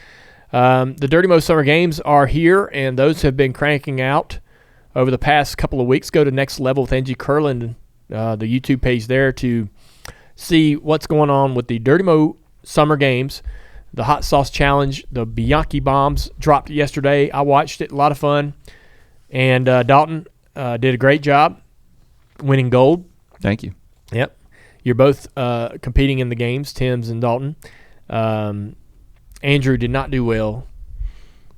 The Dirty Mo Summer Games are here, and those have been cranking out over the past couple of weeks. Go to Next Level with Angie Curland, the YouTube page there, to see what's going on with the Dirty Mo Summer Games. The Hot Sauce Challenge, the Bianchi Bombs dropped yesterday. I watched it, a lot of fun. And Dalton did a great job winning gold. Thank you. Yep. You're both competing in the games, Tim's and Dalton. Andrew did not do well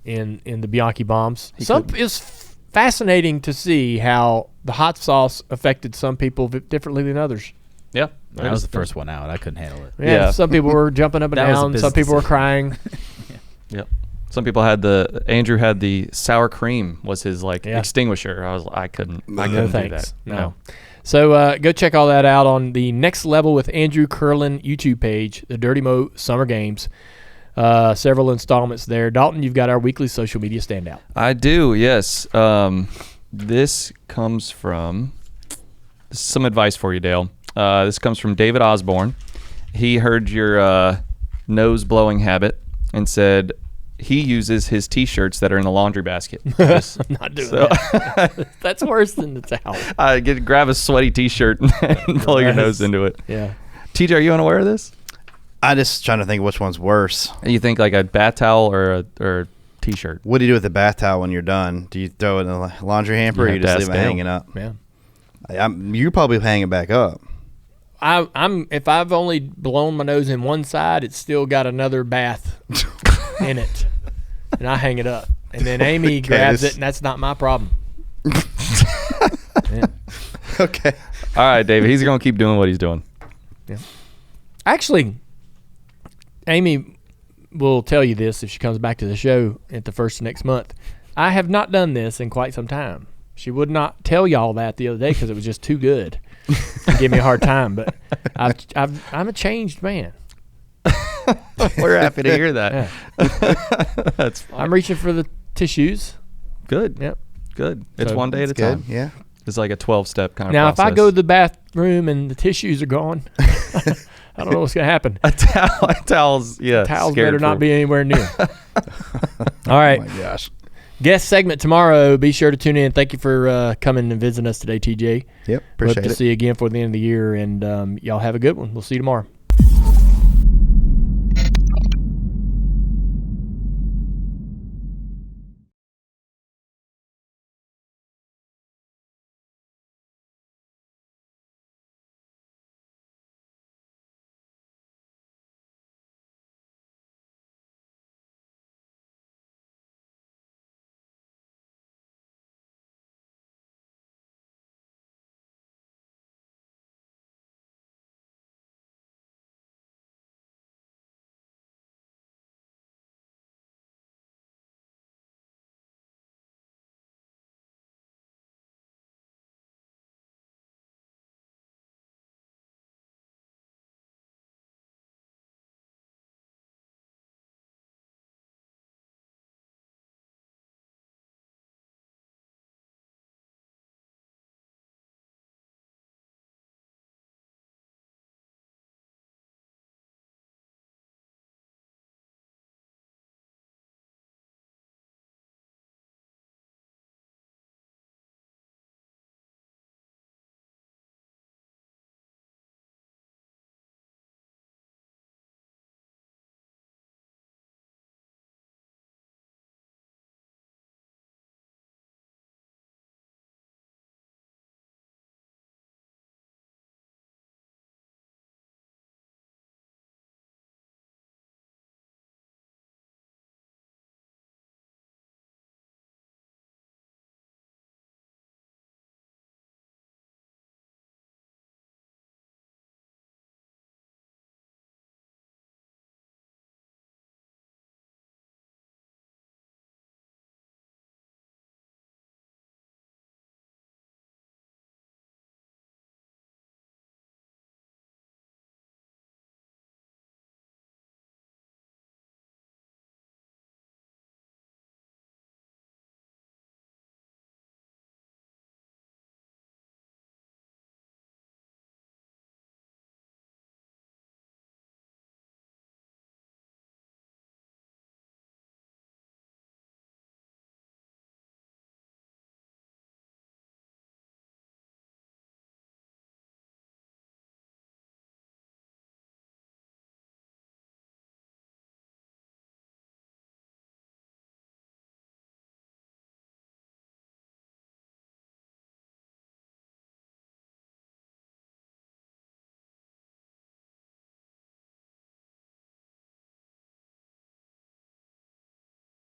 in the Bianchi Bombs. It's fascinating to see how the hot sauce affected some people differently than others. Yeah. I was the first one out. I couldn't handle it. Yeah. Some people were jumping up and down. Some people were crying. Yep. Some people had Andrew had the sour cream was his extinguisher. I couldn't do that. No. So go check all that out on the Next Level with Andrew Curlin YouTube page, the Dirty Mo Summer Games. several installments there. Dalton, you've got our weekly social media standout. I do, yes. This comes from some advice for you, Dale. This comes from David Osborne. He heard your nose blowing habit and said he uses his T-shirts that are in the laundry basket. I'm not doing that. That's worse than the towel. Grab a sweaty T-shirt and blow your nose into it. Yeah. TJ, are you unaware of this? I'm just trying to think which one's worse. You think like a bath towel or a T-shirt? What do you do with the bath towel when you're done? Do you throw it in the laundry hamper or you just leave it hanging up? Yeah. You probably hang it back up. I'm if I've only blown my nose in one side, it's still got another bath in it, and I hang it up. And then Amy grabs it, and that's not my problem. Yeah. Okay. All right, David. He's gonna keep doing what he's doing. Yeah. Actually, Amy will tell you this if she comes back to the show at the first of next month. I have not done this in quite some time. She would not tell y'all that the other day because it was just too good. She gave me a hard time, but I'm a changed man. We're happy to hear that. Yeah. That's fine. I'm reaching for the tissues. Good. Yep. Good. It's So one day at a Good. time. Yeah. It's like a 12-step kind of Now, process. if I go to the bathroom and the tissues are gone, I don't know what's going to happen. towels, yeah. Towels scared better not for- be anywhere near. All right. Oh my gosh. Guest segment tomorrow. Be sure to tune in. Thank you for coming and visiting us today, TJ. Yep. Hope Appreciate to it. see you again for the end of the year, and y'all have a good one. We'll see you tomorrow.